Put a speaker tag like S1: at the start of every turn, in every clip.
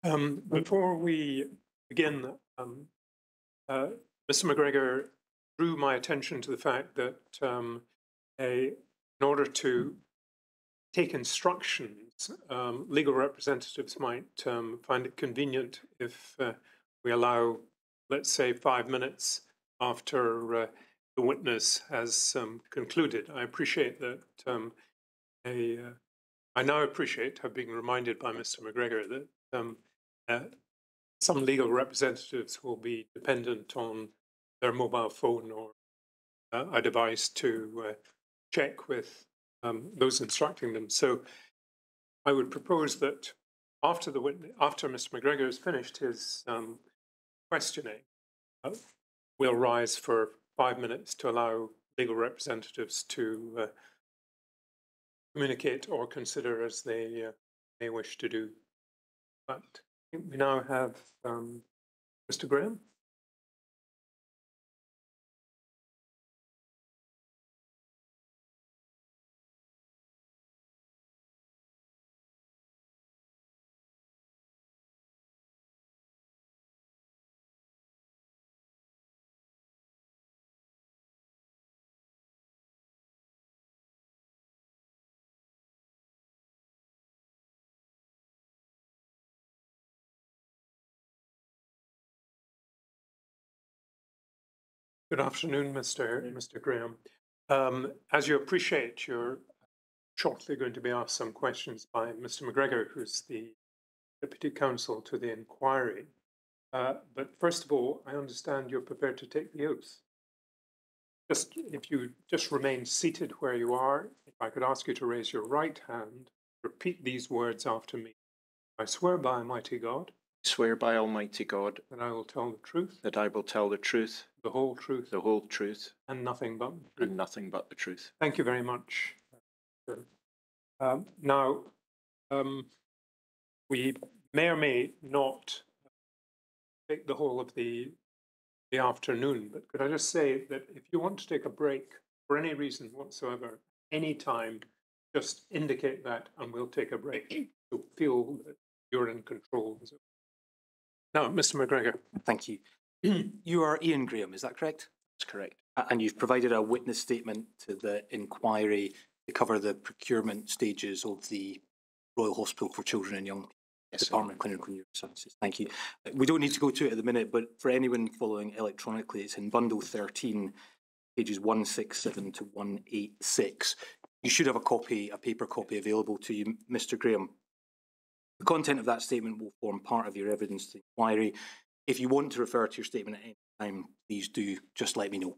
S1: Before we begin, Mr. McGregor drew my attention to the fact that in order to take instructions, legal representatives might find it convenient if we allow, let's say, 5 minutes after the witness has concluded. I appreciate that. I now appreciate, have been reminded by Mr. McGregor that some legal representatives will be dependent on their mobile phone or a device to check with those instructing them. So I would propose that after Mr. McGregor has finished his questioning, we'll rise for 5 minutes to allow legal representatives to communicate or consider as they may wish to do. But we now have Mr. Graham. Good afternoon, Mr. Graham. As you appreciate, you're shortly going to be asked some questions by Mr. McGregor, who's the Deputy Counsel to the inquiry. But first of all, I understand you're prepared to take the oath. If you just remain seated where you are, if I could ask you to raise your right hand, repeat these words after me. I swear by Almighty God.
S2: Swear by Almighty God
S1: that I will tell the truth.
S2: That I will tell the truth.
S1: The whole truth.
S2: The whole truth.
S1: And nothing but the truth.
S2: And nothing but the truth.
S1: Thank you very much. Now, we may or may not take the whole of the afternoon, but could I just say that if you want to take a break for any reason whatsoever, any time, just indicate that and we'll take a break. So feel that you're in control. Now, Mr. McGregor.
S3: Thank you. You are Iain Graham, is that correct?
S2: That's correct.
S3: And you've provided a witness statement to the inquiry to cover the procurement stages of the Royal Hospital for Children and Young Department of Clinical Neurosciences. Thank you. We don't need to go to it at the minute, but for anyone following electronically, it's in bundle 13, pages 167 to 186. You should have a paper copy available to you, Mr. Graham. The content of that statement will form part of your evidence to the inquiry. If you want to refer to your statement at any time, please do just let me know.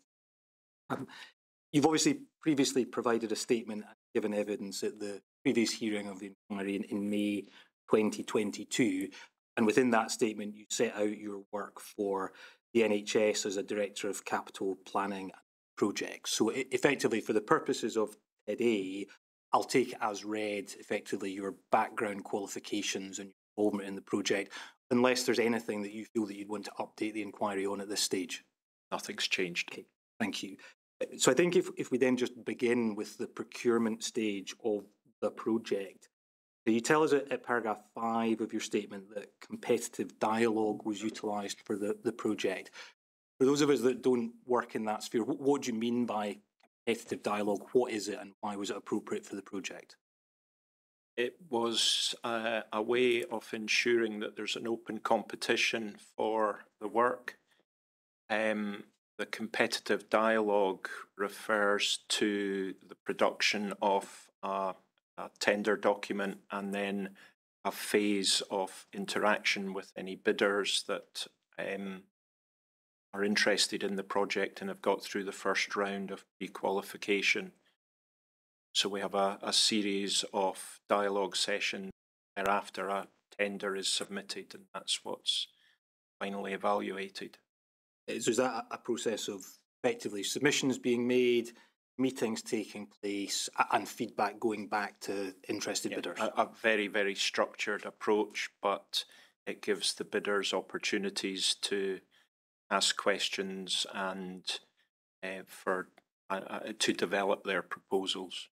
S3: You've obviously previously provided a statement and given evidence at the previous hearing of the inquiry in May 2022, and within that statement you set out your work for the NHS as a Director of Capital Planning Projects. So effectively, for the purposes of today, I'll take it as read, effectively, your background qualifications and your involvement in the project, unless there's anything that you feel that you'd want to update the inquiry on at this stage.
S2: Nothing's changed.
S3: Okay, thank you. So I think if we then just begin with the procurement stage of the project, you tell us at paragraph 5 of your statement that competitive dialogue was utilised for the project. For those of us that don't work in that sphere, what do you mean by competitive dialogue? What is it and why was it appropriate for the project?
S2: It was a way of ensuring that there's an open competition for the work. The competitive dialogue refers to the production of a tender document and then a phase of interaction with any bidders that are interested in the project and have got through the first round of pre-qualification. So we have a series of dialogue sessions. Thereafter, a tender is submitted, and that's what's finally evaluated.
S3: So is that a process of effectively submissions being made, meetings taking place, and feedback going back to interested bidders?
S2: A very, very structured approach, but it gives the bidders opportunities to ask questions and to develop their proposals.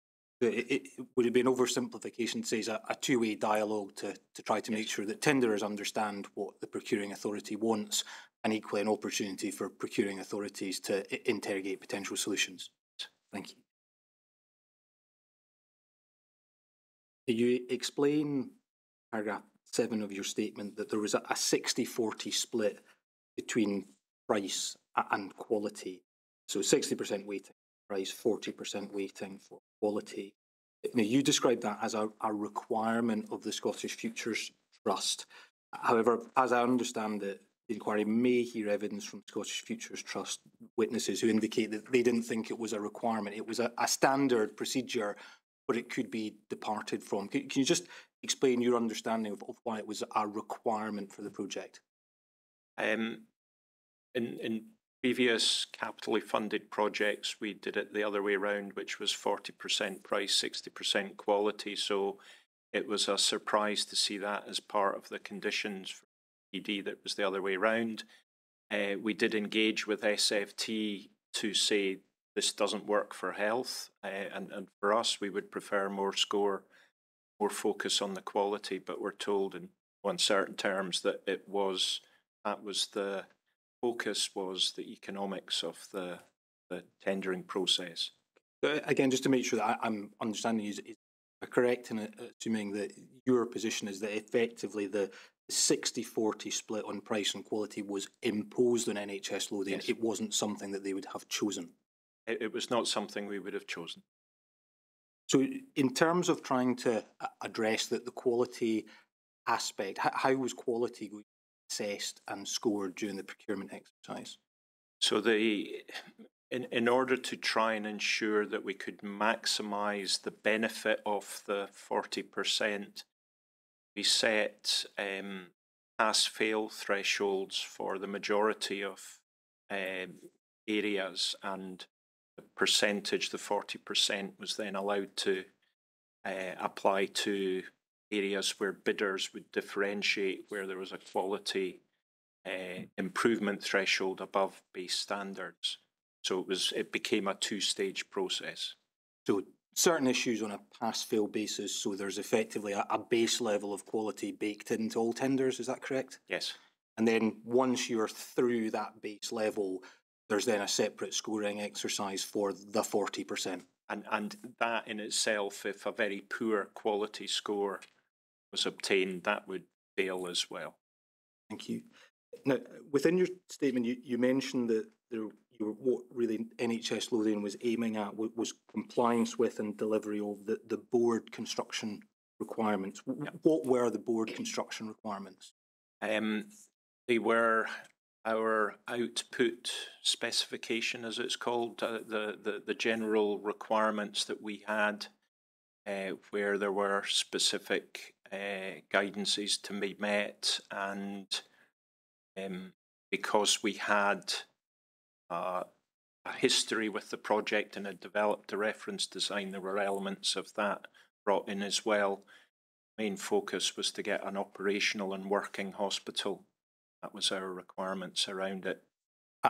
S3: Would it be an oversimplification to say it's a two-way dialogue to try to make sure that tenderers understand what the procuring authority wants, and equally an opportunity for procuring authorities to interrogate potential solutions? Thank you. You explain, paragraph 7 of your statement, that there was a 60-40 split between price and quality. So 60% weighting price, 40% weighting for quality. Now, you described that as a requirement of the Scottish Futures Trust. However, as I understand it, the inquiry may hear evidence from Scottish Futures Trust witnesses who indicate that they didn't think it was a requirement. It was a standard procedure, but it could be departed from. Can you just explain your understanding of why it was a requirement for the project?
S2: In previous capitally funded projects, we did it the other way around, which was 40% price, 60% quality. So it was a surprise to see that as part of the conditions for PD that was the other way around. We did engage with SFT to say this doesn't work for health, and for us, we would prefer more focus on the quality, but we're told in uncertain terms that that was the focus, was the economics of the tendering process.
S3: Again, just to make sure that I'm understanding, is correct in assuming that your position is that effectively the 60-40 split on price and quality was imposed on NHS Lothian? Yes. It wasn't something that they would have chosen?
S2: It was not something we would have chosen.
S3: So in terms of trying to address the quality aspect, how was quality going to be assessed and scored during the procurement exercise? So
S2: in order to try and ensure that we could maximise the benefit of the 40%, we set pass-fail thresholds for the majority of areas, and the percentage, the 40%, was then allowed to apply to areas where bidders would differentiate, where there was a quality improvement threshold above base standards. So it became a two-stage process.
S3: So certain issues on a pass-fail basis, so there's effectively a base level of quality baked into all tenders, is that correct?
S2: Yes.
S3: And then once you're through that base level, there's then a separate scoring exercise for the 40%.
S2: And that in itself, if a very poor quality score was obtained, that would fail as well.
S3: Thank you. Now, within your statement, you mentioned that what really NHS Lothian was aiming at was compliance with and delivery of the board construction requirements. Yep. What were the board construction requirements?
S2: They were our output specification, as it's called, the general requirements that we had, where there were specific guidances to be met, and because we had a history with the project and had developed a reference design, there were elements of that brought in as well. Main focus was to get an operational and working hospital. That was our requirements around it.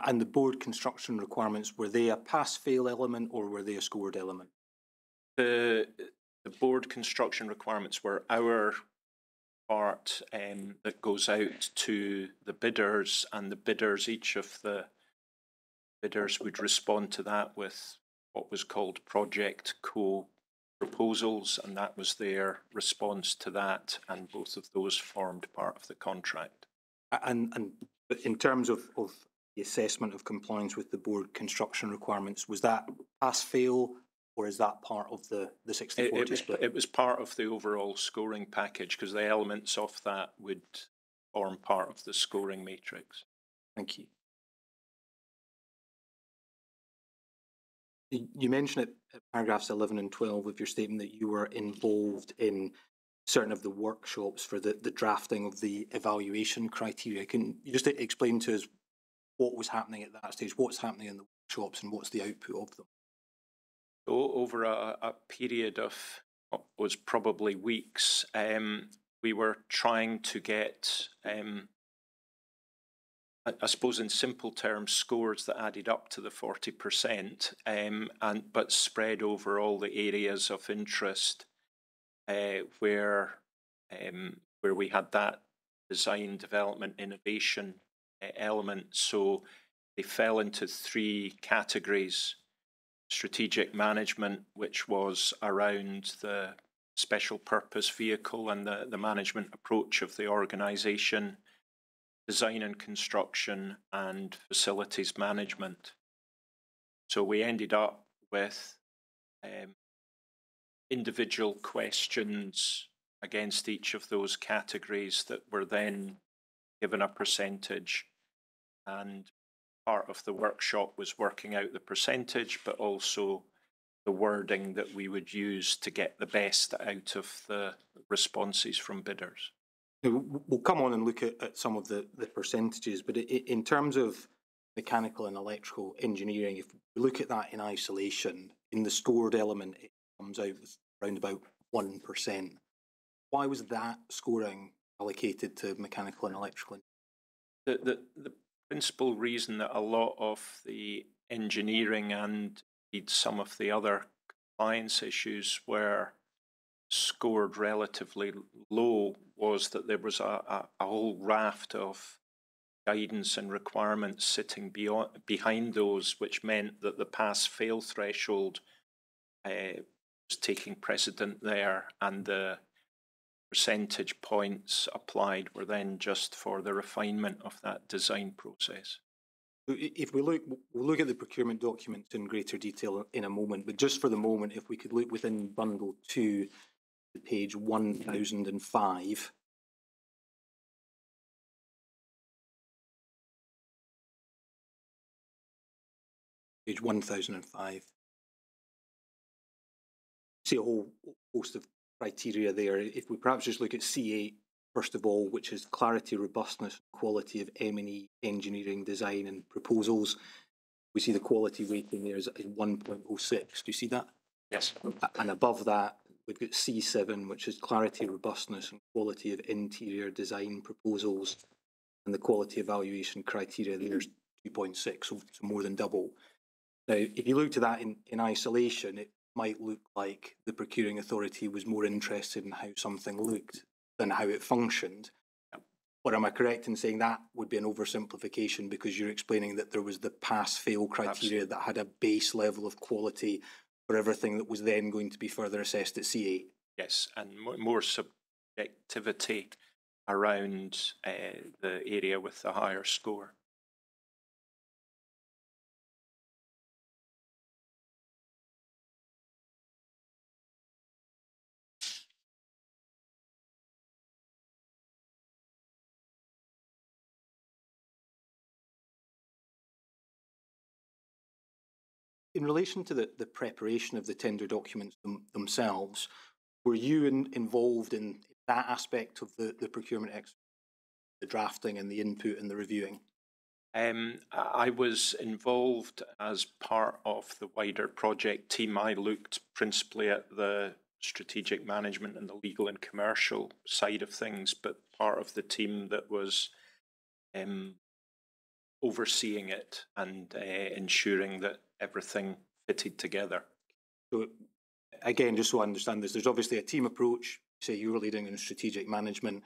S3: And the board construction requirements, were they a pass-fail element or were they a scored element?
S2: The board construction requirements were our part that goes out to the bidders, and the bidders, each of the bidders would respond to that with what was called project co-proposals, and that was their response to that, and both of those formed part of the contract.
S3: And in terms of the assessment of compliance with the board construction requirements, was that pass-fail, or is that part of the 60-40 split?
S2: It was part of the overall scoring package, because the elements of that would form part of the scoring matrix.
S3: Thank you. You mentioned at paragraphs 11 and 12 of your statement that you were involved in certain of the workshops for the drafting of the evaluation criteria. Can you just explain to us what was happening at that stage, what's happening in the workshops, and what's the output of them?
S2: So over a period of what was probably weeks, we were trying to get I suppose in simple terms, scores that added up to the 40%, but spread over all the areas of interest where we had that design, development, innovation element. So they fell into three categories: strategic management, which was around the special purpose vehicle and the management approach of the organisation; design and construction; and facilities management. So we ended up with individual questions against each of those categories that were then given a percentage, and part of the workshop was working out the percentage, but also the wording that we would use to get the best out of the responses from bidders.
S3: We'll come on and look at some of the percentages, but in terms of mechanical and electrical engineering, if we look at that in isolation, in the scored element, it comes out around about 1%. Why was that scoring allocated to mechanical and electrical?
S2: The principal reason that a lot of the engineering and indeed some of the other compliance issues were scored relatively low was that there was a whole raft of guidance and requirements sitting behind those, which meant that the pass-fail threshold was taking precedent there, and the percentage points applied were then just for the refinement of that design process.
S3: If we'll look at the procurement documents in greater detail in a moment, but just for the moment, if we could look within bundle 2, page 1005. Page 1005. See a whole host of criteria there. If we perhaps just look at C8, first of all, which is clarity, robustness, quality of M&E engineering design and proposals. We see the quality rating there is 1.06. Do you see that?
S2: Yes.
S3: And above that, we've got C7, which is clarity, robustness and quality of interior design proposals. And the quality evaluation criteria there is 2.6, so more than double. Now, if you look to that in isolation, it might look like the procuring authority was more interested in how something looked than how it functioned. But am I correct in saying that would be an oversimplification, because you're explaining that there was the pass-fail criteria Absolutely. That had a base level of quality for everything that was then going to be further assessed at C8?
S2: Yes, and more subjectivity around the area with the higher score.
S3: In relation to the preparation of the tender documents themselves, were you involved in that aspect of the procurement exercise, the drafting and the input and the reviewing?
S2: I was involved as part of the wider project team. I looked principally at the strategic management and the legal and commercial side of things, but part of the team that was overseeing it and ensuring that everything fitted together.
S3: So again, just so I understand this, there's obviously a team approach. Say you're leading in strategic management.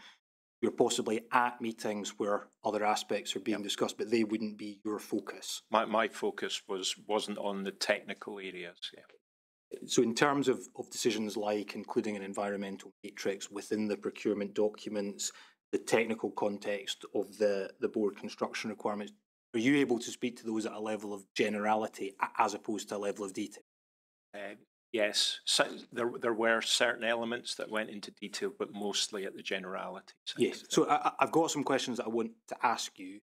S3: You're possibly at meetings where other aspects are being discussed, but they wouldn't be your focus.
S2: My focus wasn't on the technical areas. Yeah.
S3: So in terms of decisions like including an environmental matrix within the procurement documents, the technical context of the board construction requirements, are you able to speak to those at a level of generality as opposed to a level of detail?
S2: Yes, so there were certain elements that went into detail, but mostly at the generality.
S3: Yes, so I've got some questions that I want to ask you,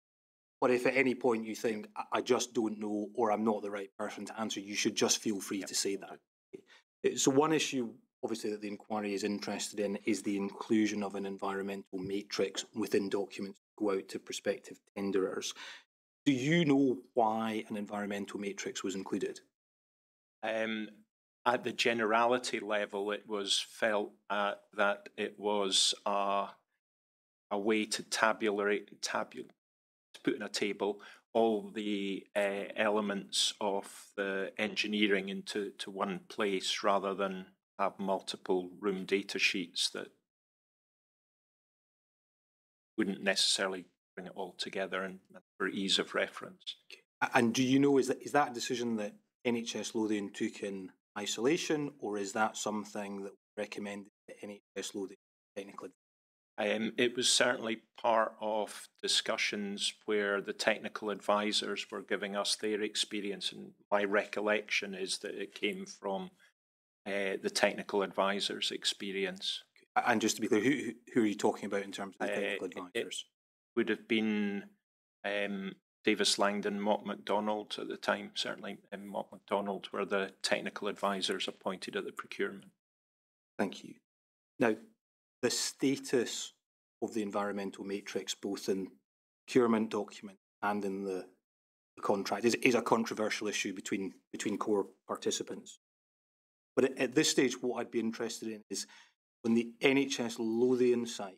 S3: but if at any point you think I just don't know or I'm not the right person to answer, you should just feel free to say that. So one issue, obviously, that the inquiry is interested in is the inclusion of an environmental matrix within documents that go out to prospective tenderers. Do you know why an environmental matrix was included?
S2: At the generality level, it was felt that it was a way to tabulate, put in a table all the elements of the engineering into one place rather than have multiple room data sheets that wouldn't necessarily bring it all together and for ease of reference.
S3: And do you know, is that a decision that NHS Lothian took in isolation, or is that something that was recommended that NHS Lothian technically?
S2: It was certainly part of discussions where the technical advisors were giving us their experience, and my recollection is that it came from the technical advisors' experience.
S3: And just to be clear, who are you talking about in terms of the technical advisors?
S2: It would have been Davis Langdon, Mott MacDonald at the time, certainly, and Mott MacDonald were the technical advisors appointed at the procurement.
S3: Thank you. Now, the status of the environmental matrix, both in procurement document and in the contract, is a controversial issue between core participants. But at this stage, what I'd be interested in is, on the NHS Lothian side,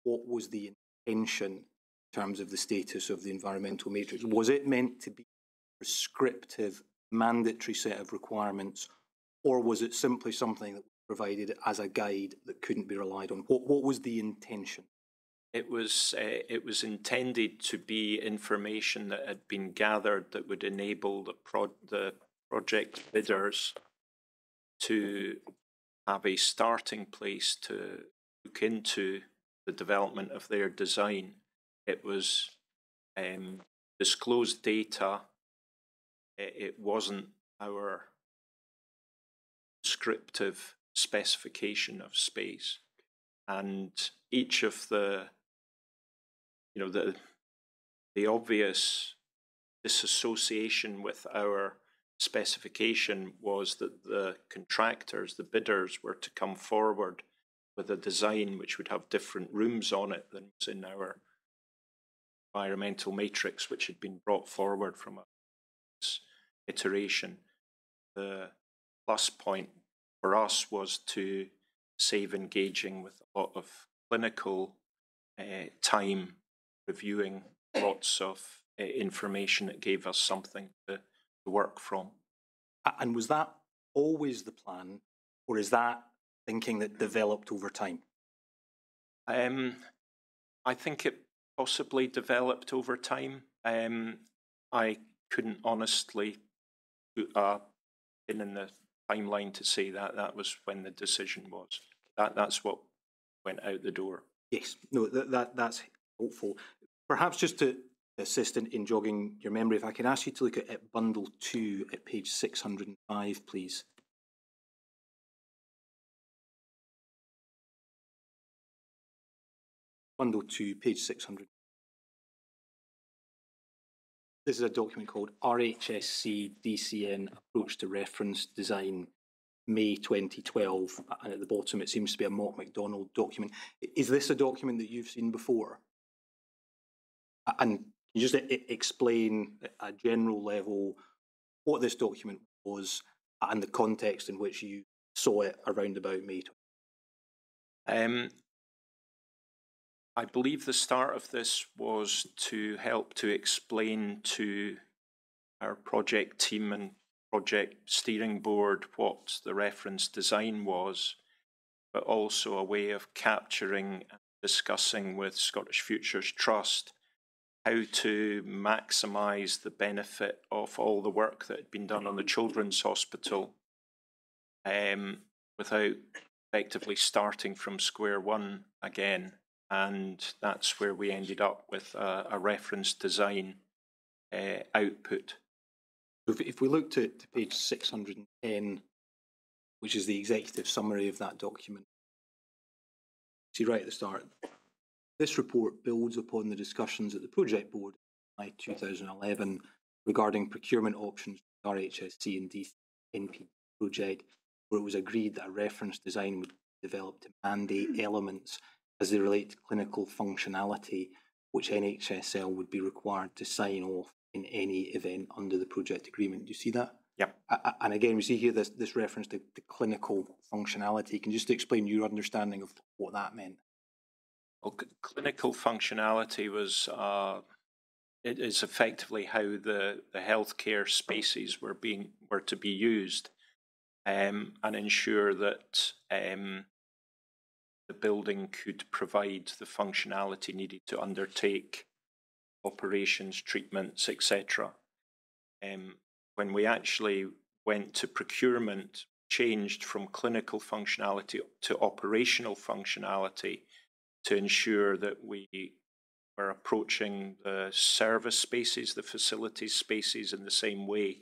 S3: what was the intention in terms of the status of the environmental matrix? Was it meant to be a prescriptive, mandatory set of requirements, or was it simply something that was provided as a guide that couldn't be relied on? What was the intention?
S2: It was intended to be information that had been gathered that would enable the project bidders to have a starting place to look into the development of their design. It was disclosed data. It wasn't our descriptive specification of space, and each of the obvious disassociation with our specification was that the contractors, the bidders, were to come forward with a design which would have different rooms on it than was in our environmental matrix, which had been brought forward from a iteration. The plus point for us was to save engaging with a lot of clinical time reviewing lots of information that gave us something to work from.
S3: And was that always the plan, or is that thinking that developed over time?
S2: I think it possibly developed over time. I couldn't honestly put a pin in the timeline to say that was when the decision was. That's what went out the door.
S3: Yes, no, that's helpful. Perhaps just to assist in jogging your memory, if I could ask you to look at bundle 2 at page 605, please. Bundle 2, page 600. This is a document called RHSC DCN Approach to Reference Design, May 2012, and at the bottom it seems to be a Mott MacDonald document. Is this a document that you've seen before? And can you just explain at a general level what this document was and the context in which you saw it around about May 2012?
S2: I believe the start of this was to help to explain to our project team and project steering board what the reference design was, but also a way of capturing and discussing with Scottish Futures Trust how to maximise the benefit of all the work that had been done on the Children's Hospital without effectively starting from square one again. And that's where we ended up with a reference design output.
S3: If we look to page 610, which is the executive summary of that document, see right at the start, this report builds upon the discussions at the project board in 2011 regarding procurement options for the RHSC and DNP project, where it was agreed that a reference design would be developed to mandate elements as they relate to clinical functionality, which NHSL would be required to sign off in any event under the project agreement. Do you see that?
S2: Yeah.
S3: And again, we see here this reference to clinical functionality. Can you just explain your understanding of what that meant?
S2: Well, clinical functionality was it is effectively how the healthcare spaces were to be used, and ensure that the building could provide the functionality needed to undertake operations, treatments, etc. When we actually went to procurement, changed from clinical functionality to operational functionality to ensure that we were approaching the service spaces, the facilities spaces in the same way,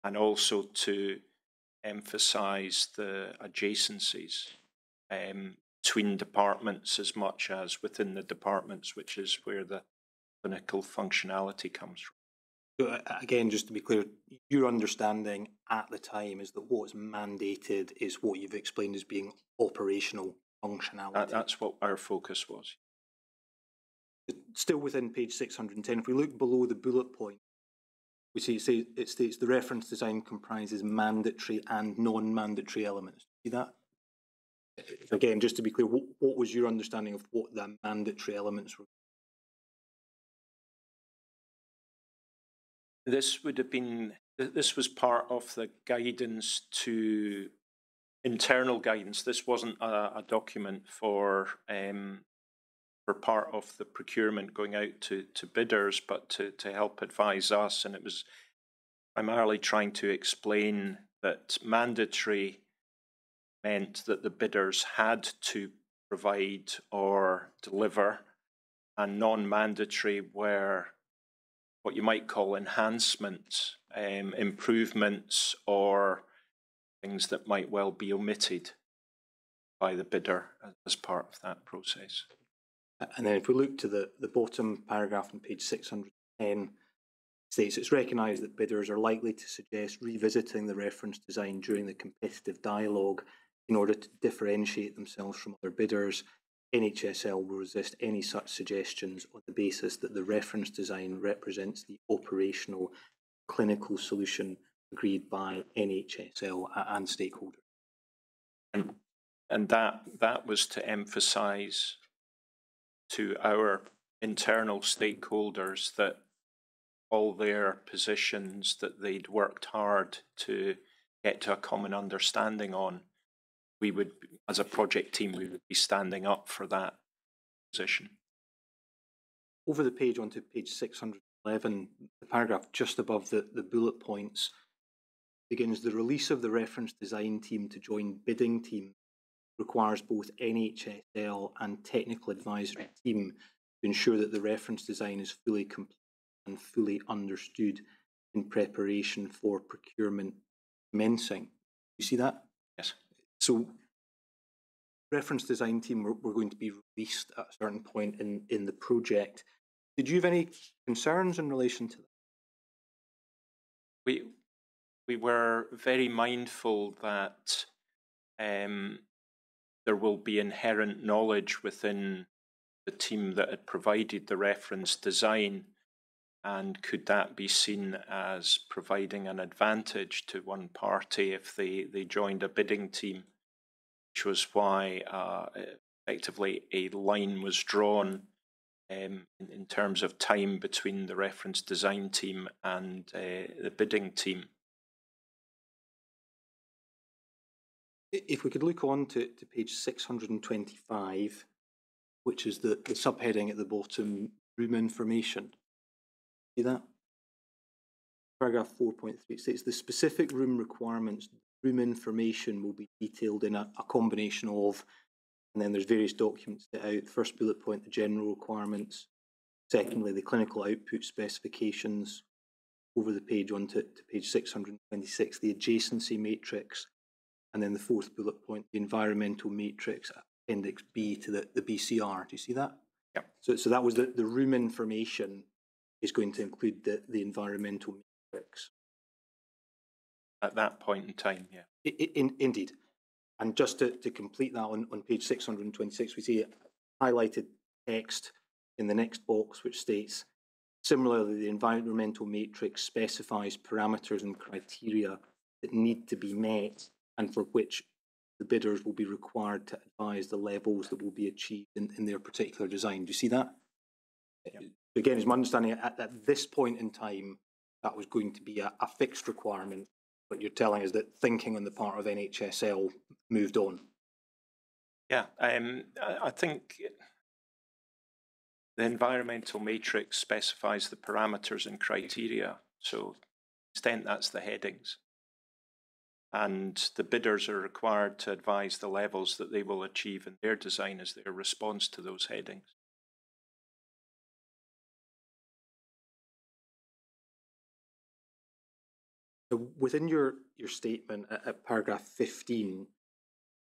S2: and also to emphasise the adjacencies between departments as much as within the departments, which is where the clinical functionality comes from.
S3: So again, just to be clear, your understanding at the time is that what's mandated is what you've explained as being operational functionality.
S2: That's what our focus was.
S3: Still within page 610, if we look below the bullet point, we see it states the reference design comprises mandatory and non-mandatory elements. See that? Again, just to be clear, what was your understanding of what the mandatory elements were?
S2: This would have been, this was part of the guidance to internal guidance. This wasn't a document for part of the procurement going out to bidders, but to help advise us. And it was primarily trying to explain that mandatory meant that the bidders had to provide or deliver, and non-mandatory were what you might call enhancements, improvements, or things that might well be omitted by the bidder as part of that process.
S3: And then if we look to the bottom paragraph on page 610, states it's recognised that bidders are likely to suggest revisiting the reference design during the competitive dialogue in order to differentiate themselves from other bidders. NHSL will resist any such suggestions on the basis that the reference design represents the operational clinical solution agreed by NHSL and stakeholders.
S2: And that was to emphasise to our internal stakeholders that all their positions that they'd worked hard to get to a common understanding on, we would, as a project team, we would be standing up for that position.
S3: Over the page onto page 611, the paragraph just above the bullet points begins, the release of the reference design team to join bidding team requires both NHSL and technical advisory team to ensure that the reference design is fully complete and fully understood in preparation for procurement commencing. You see that?
S2: Yes.
S3: So reference design team were going to be released at a certain point in the project. Did you have any concerns in relation to that?
S2: We were very mindful that there will be inherent knowledge within the team that had provided the reference design, and could that be seen as providing an advantage to one party if they joined a bidding team, which was why effectively a line was drawn in terms of time between the reference design team and the bidding team.
S3: If we could look on to page 625, which is the subheading at the bottom, room information. See that? Paragraph 4.3 states the specific room requirements, room information will be detailed in a combination of, and then there's various documents set out. First bullet point, the general requirements. Secondly, the clinical output specifications. Over the page onto page 626, the adjacency matrix. And then the fourth bullet point, the environmental matrix, appendix B to the BCR. Do you see that?
S2: Yeah.
S3: So that was the room information is going to include the environmental matrix.
S2: At that point in time, yeah.
S3: Indeed. And just to complete that on page 626, we see highlighted text in the next box which states, similarly, the environmental matrix specifies parameters and criteria that need to be met and for which the bidders will be required to advise the levels that will be achieved in their particular design. Do you see that?
S2: Yeah.
S3: Again, is my understanding at this point in time, that was going to be a fixed requirement, but you're telling us that thinking on the part of NHSL moved on.
S2: Yeah, I think the environmental matrix specifies the parameters and criteria, so to the extent that's the headings. And the bidders are required to advise the levels that they will achieve in their design as their response to those headings.
S3: Within your statement at paragraph 15,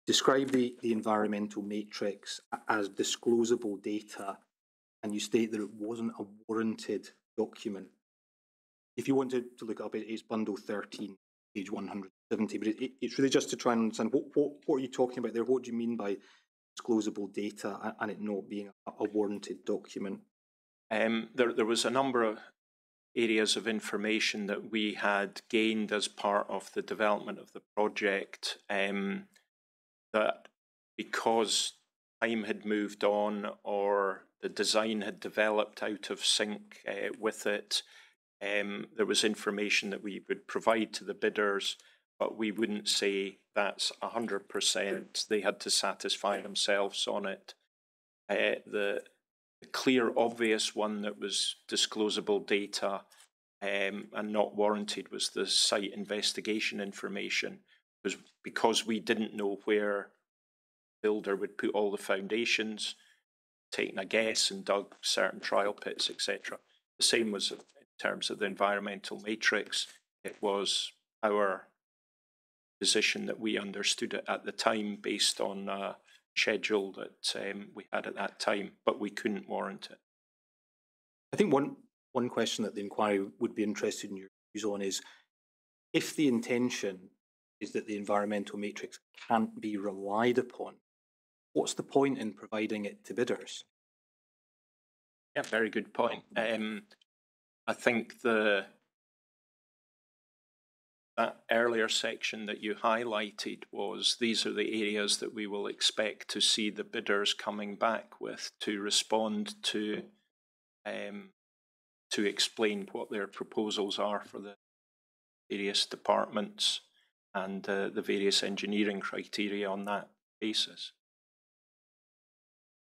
S3: describe the environmental matrix as disclosable data, and you state that it wasn't a warranted document. If you want to look it up, it's bundle 13, page 170, but it's really just to try and understand what are you talking about there? What do you mean by disclosable data and it not being a warranted document?
S2: There was a number of areas of information that we had gained as part of the development of the project, that because time had moved on or the design had developed out of sync with it, there was information that we would provide to the bidders, but we wouldn't say that's 100%. They had to satisfy themselves on it. The clear, obvious one that was disclosable data and not warranted was the site investigation information, because we didn't know where the builder would put all the foundations, taken a guess and dug certain trial pits, etc. The same was in terms of the environmental matrix. It was our position that we understood it at the time based on a schedule that we had at that time, but we couldn't warrant it.
S3: I think one question that the inquiry would be interested in your views on is, if the intention is that the environmental matrix can't be relied upon, what's the point in providing it to bidders?
S2: Yeah, very good point. I think that earlier section that you highlighted was, these are the areas that we will expect to see the bidders coming back with to respond to explain what their proposals are for the various departments and the various engineering criteria on that basis.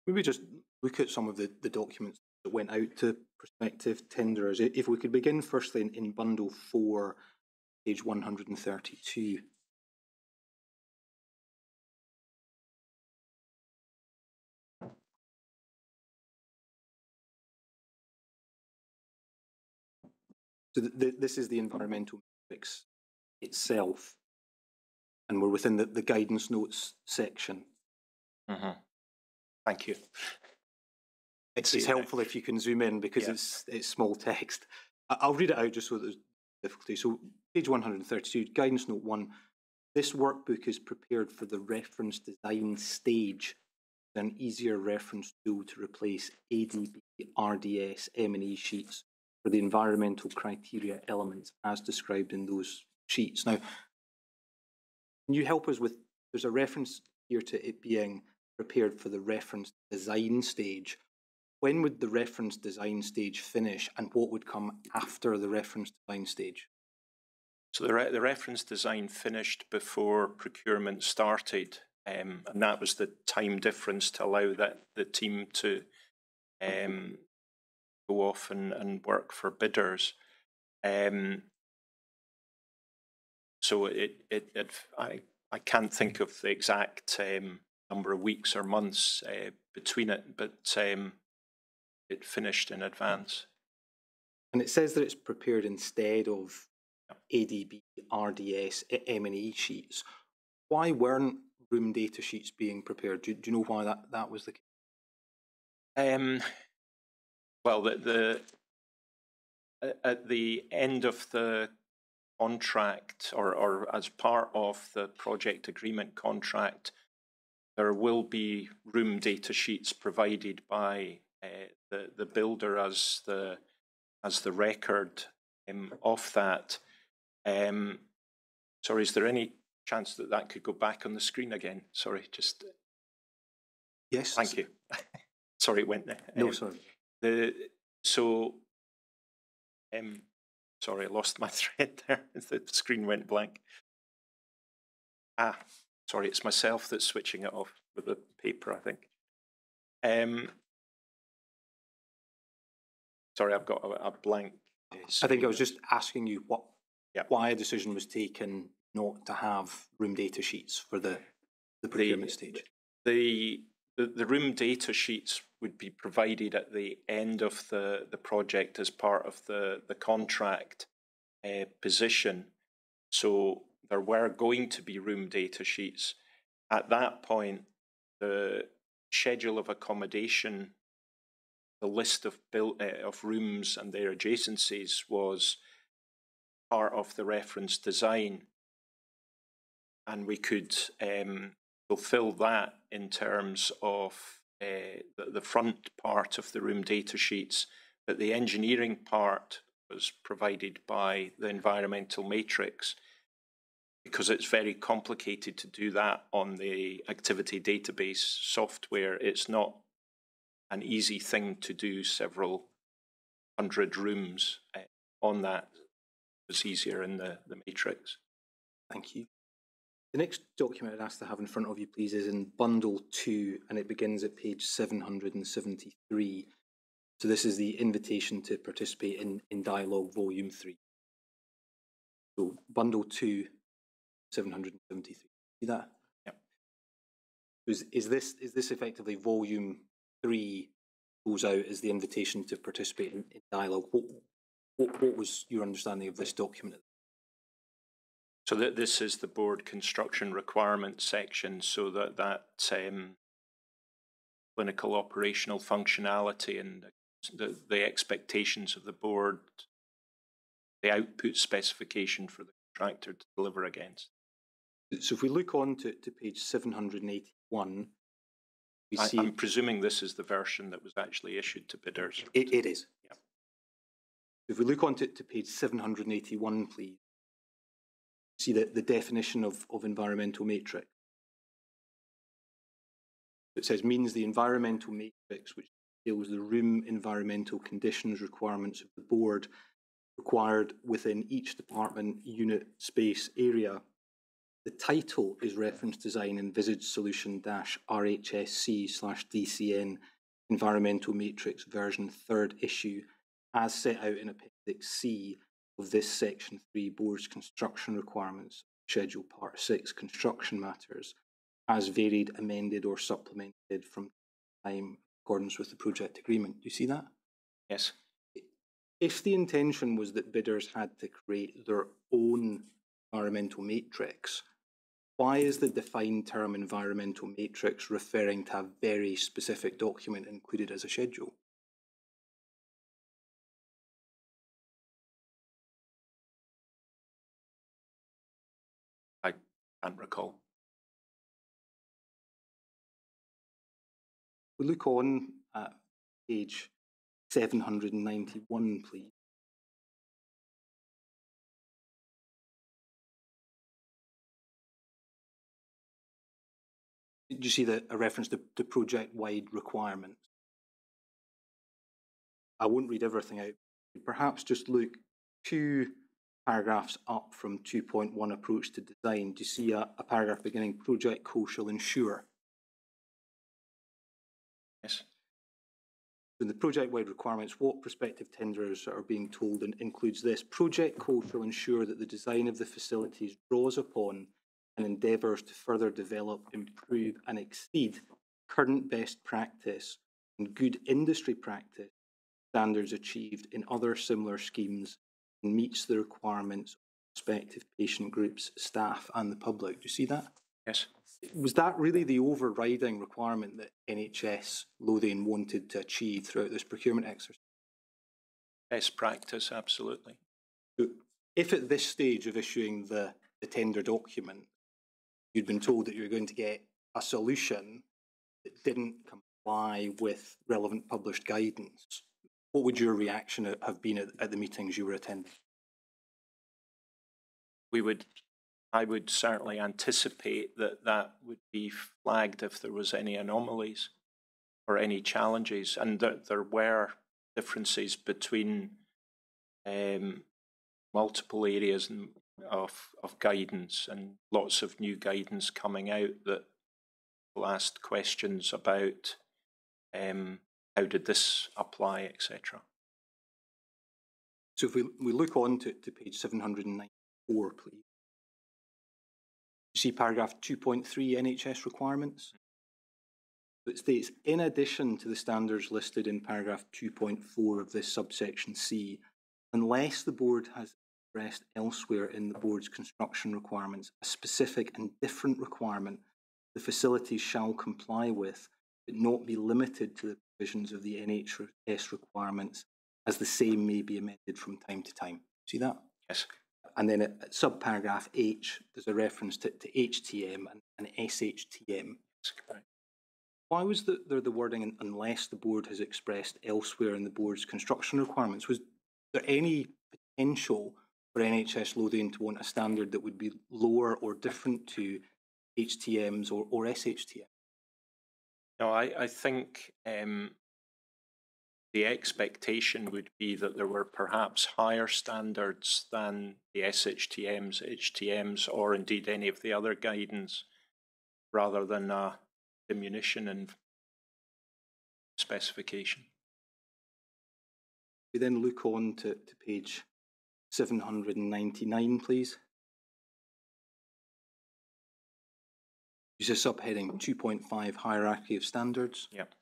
S3: Maybe just look at some of the documents that went out to prospective tenderers. If we could begin firstly in bundle 4, page 132. So this is the environmental matrix itself, and we're within the guidance notes section.
S2: Mm-hmm. Thank you.
S3: It's helpful if you can zoom in, because it's small text. I'll read it out just so there's difficulty. So page 132, guidance note 1. This workbook is prepared for the reference design stage, an easier reference tool to replace ADB, RDS, M&E sheets for the environmental criteria elements as described in those sheets. Now, can you help us with, there's a reference here to it being prepared for the reference design stage. When would the reference design stage finish, and what would come after the reference design stage?
S2: So the reference design finished before procurement started, and that was the time difference to allow the team to go off and work for bidders. So I can't think of the exact number of weeks or months between it, but it finished in advance.
S3: And it says that it's prepared instead of ADB, RDS, M&E sheets. Why weren't room data sheets being prepared? Do you know why that was the case?
S2: Well, at the end of the contract, or as part of the project agreement contract, there will be room data sheets provided by the builder as the record of that. Sorry, is there any chance that could go back on the screen again? Sorry, just...
S3: Yes.
S2: Thank you. Sorry, it went there.
S3: No, sorry.
S2: So, sorry, I lost my thread there. The screen went blank. Sorry, it's myself that's switching it off with the paper, I think. Sorry, I've got a blank.
S3: I think I was just asking you why a decision was taken not to have room data sheets for the procurement stage.
S2: The room data sheets would be provided at the end of the project as part of the contract position. So there were going to be room data sheets. At that point, the schedule of accommodation, the list of rooms and their adjacencies was part of the reference design, and we could fulfill that in terms of the front part of the room data sheets, but the engineering part was provided by the environmental matrix, because it's very complicated to do that on the activity database software. It's not an easy thing to do several hundred rooms on that. It's easier in the matrix.
S3: Thank you. The next document I'd ask to have in front of you, please, is in Bundle 2, and it begins at page 773. So this is the invitation to participate in Dialogue Volume 3. So Bundle 2, 773. See that?
S2: Yep.
S3: Is this effectively Volume 3 goes out as the invitation to participate in Dialogue? What was your understanding of this document?
S2: So this is the board construction requirements section, so that clinical operational functionality and the expectations of the board, the output specification for the contractor to deliver against.
S3: So if we look on to page 781, we see...
S2: I'm presuming this is the version that was actually issued to bidders.
S3: It is. Yeah. If we look on to page 781, please, see the definition of environmental matrix. It says means the environmental matrix, which deals the room environmental conditions requirements of the board required within each department, unit, space, area. The title is Reference Design Envisaged Solution -RHSC/DCN Environmental Matrix version 3rd issue, as set out in Appendix C of this Section 3 Board's Construction Requirements, Schedule Part 6 Construction Matters, as varied, amended or supplemented from time in accordance with the project agreement. Do you see that?
S2: Yes.
S3: If the intention was that bidders had to create their own environmental matrix, why is the defined term environmental matrix referring to a very specific document included as a schedule?
S2: I can't recall.
S3: We look on at page 791, please. Did you see a reference to project-wide requirements? I won't read everything out. Perhaps just look 2 paragraphs up from 2.1 approach to design. Do you see a paragraph beginning project co shall ensure?
S2: Yes.
S3: In the project-wide requirements, what prospective tenderers are being told includes this. Project co shall ensure that the design of the facilities draws upon and endeavours to further develop, improve and exceed current best practice and good industry practice standards achieved in other similar schemes and meets the requirements of prospective patient groups, staff and the public. Do you see that?
S2: Yes.
S3: Was that really the overriding requirement that NHS Lothian wanted to achieve throughout this procurement exercise?
S2: Best practice, absolutely.
S3: So if at this stage of issuing the tender document, you'd been told that you were going to get a solution that didn't comply with relevant published guidance, what would your reaction have been at the meetings you were attending?
S2: I would certainly anticipate that would be flagged if there was any anomalies or any challenges, and there were differences between multiple areas of guidance, and lots of new guidance coming out that will ask questions about how did this apply, etc.
S3: So if we look on to page 794, please. You see paragraph 2.3 NHS requirements. It states, in addition to the standards listed in paragraph 2.4 of this subsection C, unless the board has expressed elsewhere in the board's construction requirements a specific and different requirement the facilities shall comply with, but not be limited to the provisions of the NHS requirements, as the same may be amended from time to time. See that?
S2: Yes.
S3: And then at subparagraph H, there's a reference to HTM and SHTM.
S2: That's correct.
S3: Why was there the wording unless the board has expressed elsewhere in the board's construction requirements? Was there any potential for NHS Lothian to want a standard that would be lower or different to HTMs or SHTM?
S2: No, I think the expectation would be that there were perhaps higher standards than the SHTMs, HTMs, or indeed any of the other guidance, rather than a diminution in specification.
S3: We then look on to page 799, please. Use a subheading 2.5 hierarchy of standards.
S2: Yep.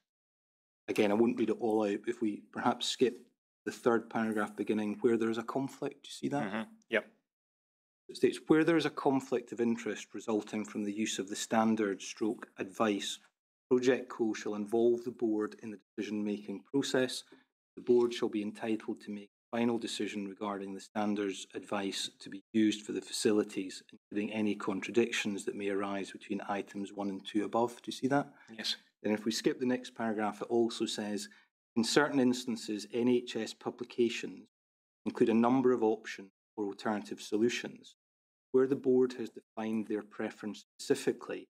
S3: Again, I won't read it all out. If we perhaps skip the third paragraph beginning where there is a conflict, do you see that?
S2: Mm-hmm. Yep.
S3: It states, where there is a conflict of interest resulting from the use of the standard stroke advice, Project Co shall involve the board in the decision-making process. The board shall be entitled to make a final decision regarding the standards advice to be used for the facilities, including any contradictions that may arise between items 1 and 2 above. Do you see that?
S2: Yes.
S3: Then if we skip the next paragraph, it also says, in certain instances, NHS publications include a number of options for alternative solutions. Where the board has defined their preference specifically,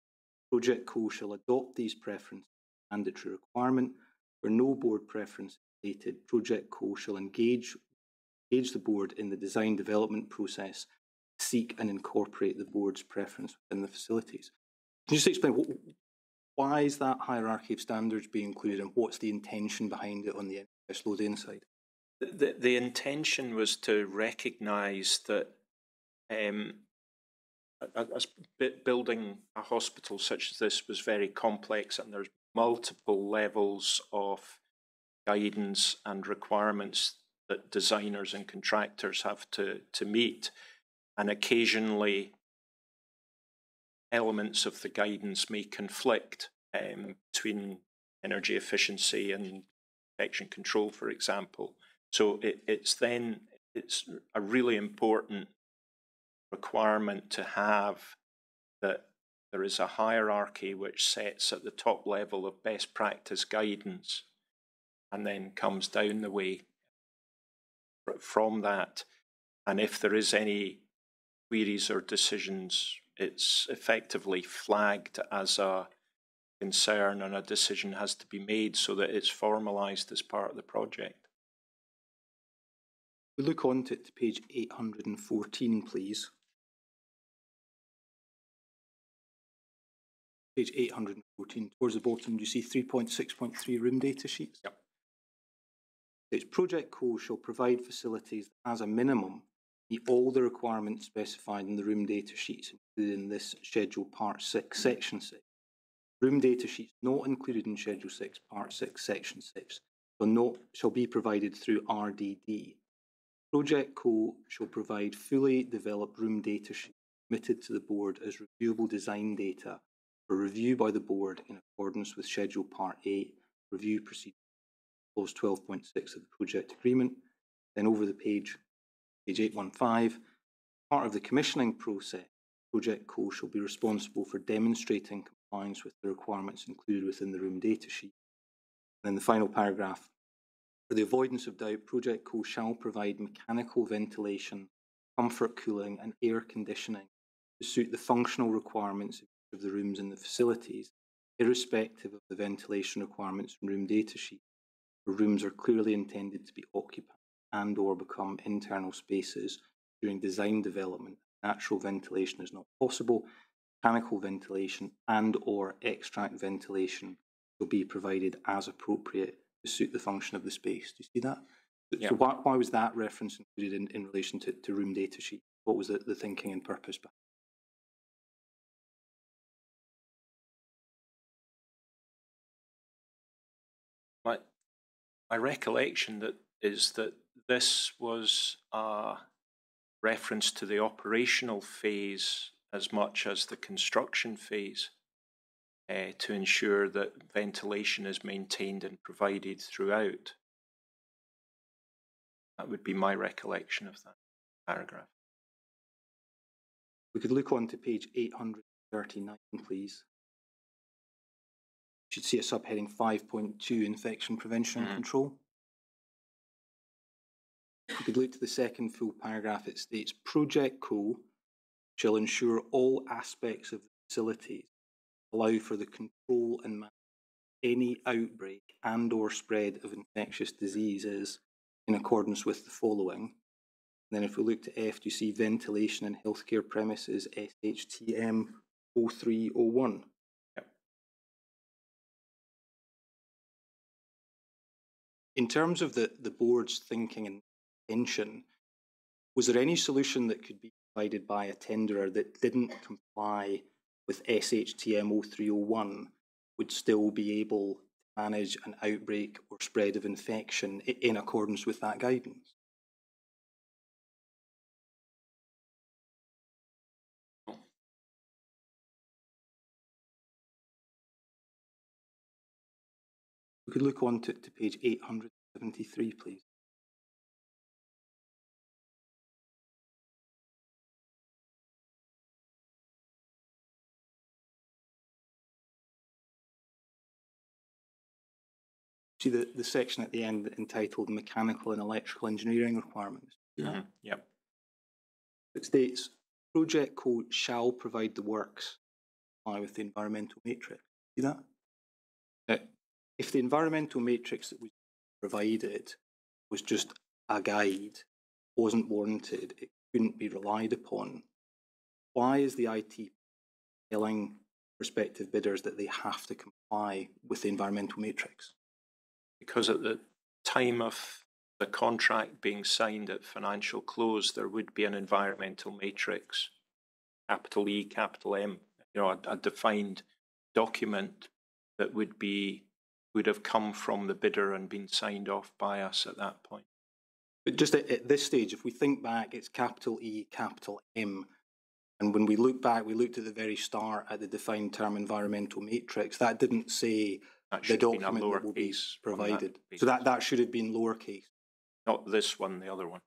S3: Project Co shall adopt these preferences as a mandatory requirement. Where no board preference is stated, Project Co shall engage the board in the design development process, seek and incorporate the board's preference within the facilities. Can you just explain why is that hierarchy of standards being included, and what's the intention behind it on the NHS Lothian side?
S2: The intention was to recognise that building a hospital such as this was very complex, and there's multiple levels of guidance and requirements that designers and contractors have to meet, and occasionally elements of the guidance may conflict between energy efficiency and infection control, for example. So it's a really important requirement to have that there is a hierarchy which sets at the top level of best practice guidance and then comes down the way from that. And if there is any queries or decisions, it's effectively flagged as a concern, and a decision has to be made so that it's formalised as part of the project.
S3: We look on to page 814, please. Page 814, towards the bottom, do you see 3.6.3 room data sheets?
S2: Yep.
S3: It's Project Co shall provide facilities that, as a minimum, meet all the requirements specified in the room data sheets included in this Schedule Part 6, Section 6. Room data sheets not included in Schedule 6, Part 6, Section 6 shall be provided through RDD. Project Co shall provide fully developed room data sheets submitted to the board as reviewable design data for review by the board in accordance with Schedule Part 8, Review Procedure, Clause 12.6 of the project agreement. Then over the page 815, part of the commissioning process, Project Co shall be responsible for demonstrating compliance with the requirements included within the room data sheet. And then the final paragraph, for the avoidance of doubt, Project Co shall provide mechanical ventilation, comfort cooling and air conditioning to suit the functional requirements of the rooms in the facilities, irrespective of the ventilation requirements from room data sheet. where rooms are clearly intended to be occupied and or become internal spaces during design development. Natural ventilation is not possible. Mechanical ventilation and or extract ventilation will be provided as appropriate to suit the function of the space. Do you see that?
S2: Yeah.
S3: So why was that reference included in relation to room data sheet? What was the thinking and purpose behind
S2: it? My recollection is that this was a reference to the operational phase as much as the construction phase, to ensure that ventilation is maintained and provided throughout. That would be my recollection of that paragraph.
S3: We could look on to page 839, please. You should see a subheading 5.2, infection prevention and control. We could look to the second full paragraph. It states, Project Co shall ensure all aspects of the facilities allow for the control and management of any outbreak and or spread of infectious diseases in accordance with the following. And then if we look to F, you see ventilation in healthcare premises, SHTM 0301.
S2: Yep.
S3: In terms of the board's thinking and intention, was there any solution that could be provided by a tenderer that didn't comply with SHTM 0301 would still be able to manage an outbreak or spread of infection in accordance with that guidance? We could look on to page 873, please. See the section at the end entitled Mechanical and Electrical Engineering Requirements.
S2: Yep.
S3: It states, Project Co shall provide the works comply with the environmental matrix. See that? If the environmental matrix that was provided was just a guide, wasn't warranted, it couldn't be relied upon, why is the IT telling prospective bidders that they have to comply with the environmental matrix?
S2: Because at the time of the contract being signed at financial close, there would be an environmental matrix, capital E, capital M, a defined document that would have come from the bidder and been signed off by us at that point.
S3: But just at this stage, if we think back, it's capital E, capital M. And when we look back, we looked at the very start at the defined term environmental matrix. That didn't say the document that will be provided. So that should have been lowercase.
S2: Not this one, the other one.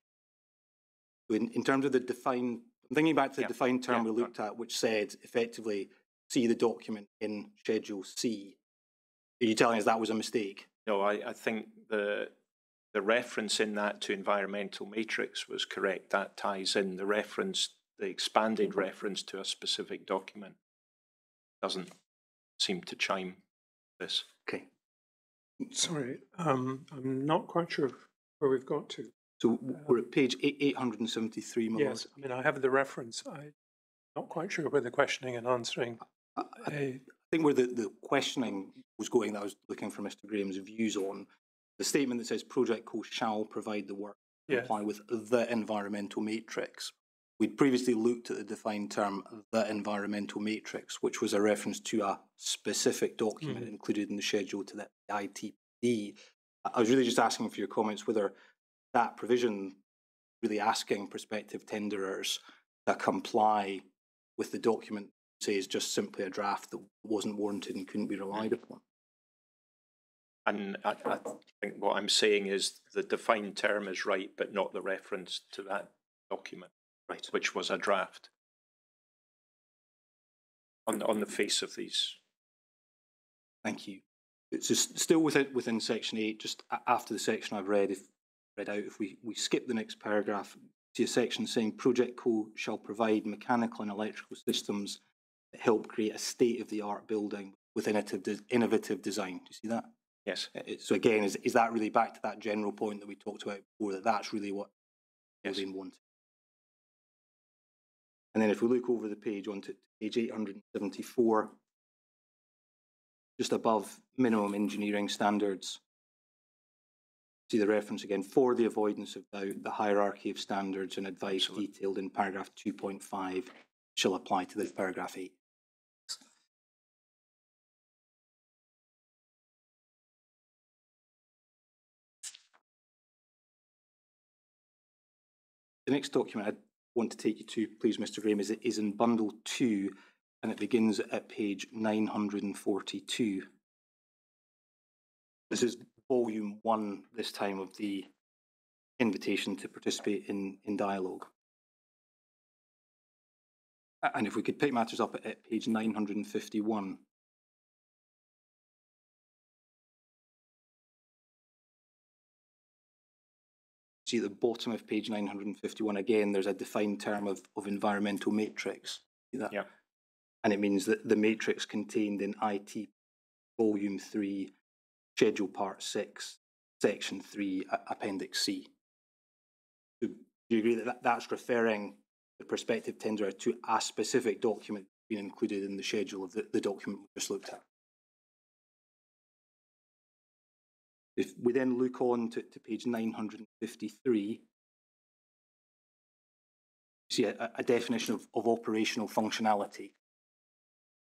S3: In terms of the defined, I'm thinking back to the defined term we looked at, which said effectively, see the document in Schedule C. Are you telling us that was a mistake?
S2: No, I think the reference in that to environmental matrix was correct. That ties in the reference, the expanded reference to a specific document. Doesn't seem to chime this.
S3: Okay.
S1: Sorry, I'm not quite sure where we've got to.
S3: So we're at page 873, my
S1: Yes, I mean, I have the reference. I'm not quite sure where the questioning and answering.
S3: I think where the questioning was going, that I was looking for Mr. Graham's views on, the statement that says Project Co shall provide the work to comply with the environmental matrix. We'd previously looked at the defined term, the environmental matrix, which was a reference to a specific document included in the schedule to the ITPD. I was really just asking for your comments whether that provision really asking prospective tenderers to comply with the document, say, is just simply a draft that wasn't warranted and couldn't be relied upon.
S2: And I think what I'm saying is the defined term is right, but not the reference to that document,
S3: right,
S2: which was a draft on the face of these.
S3: Thank you. It's just still within section 8, just after the section I've read out, if we skip the next paragraph, see a section saying Project Co shall provide mechanical and electrical systems that help create a state-of-the-art building with innovative design. Do you see that?
S2: Yes.
S3: So again, is that really back to that general point that we talked about before, that that's really what Iain wanted? And then if we look over the page onto page 874, just above minimum engineering standards, see the reference again, for the avoidance of doubt, the hierarchy of standards and advice detailed in paragraph 2.5 shall apply to this paragraph 8. The next document I want to take you to, please, Mr. Graham, is in bundle 2, and it begins at page 942. This is volume 1 this time of the invitation to participate in dialogue. And if we could pick matters up at page 951. See at the bottom of page 951 again, there's a defined term of environmental matrix. See that?
S2: Yeah.
S3: And it means that the matrix contained in IT volume 3, schedule part 6, section 3, appendix C. Do you agree that that's referring the prospective tenderer to a specific document being included in the schedule of the document we just looked at? If we then look on to page 953, see a definition of operational functionality.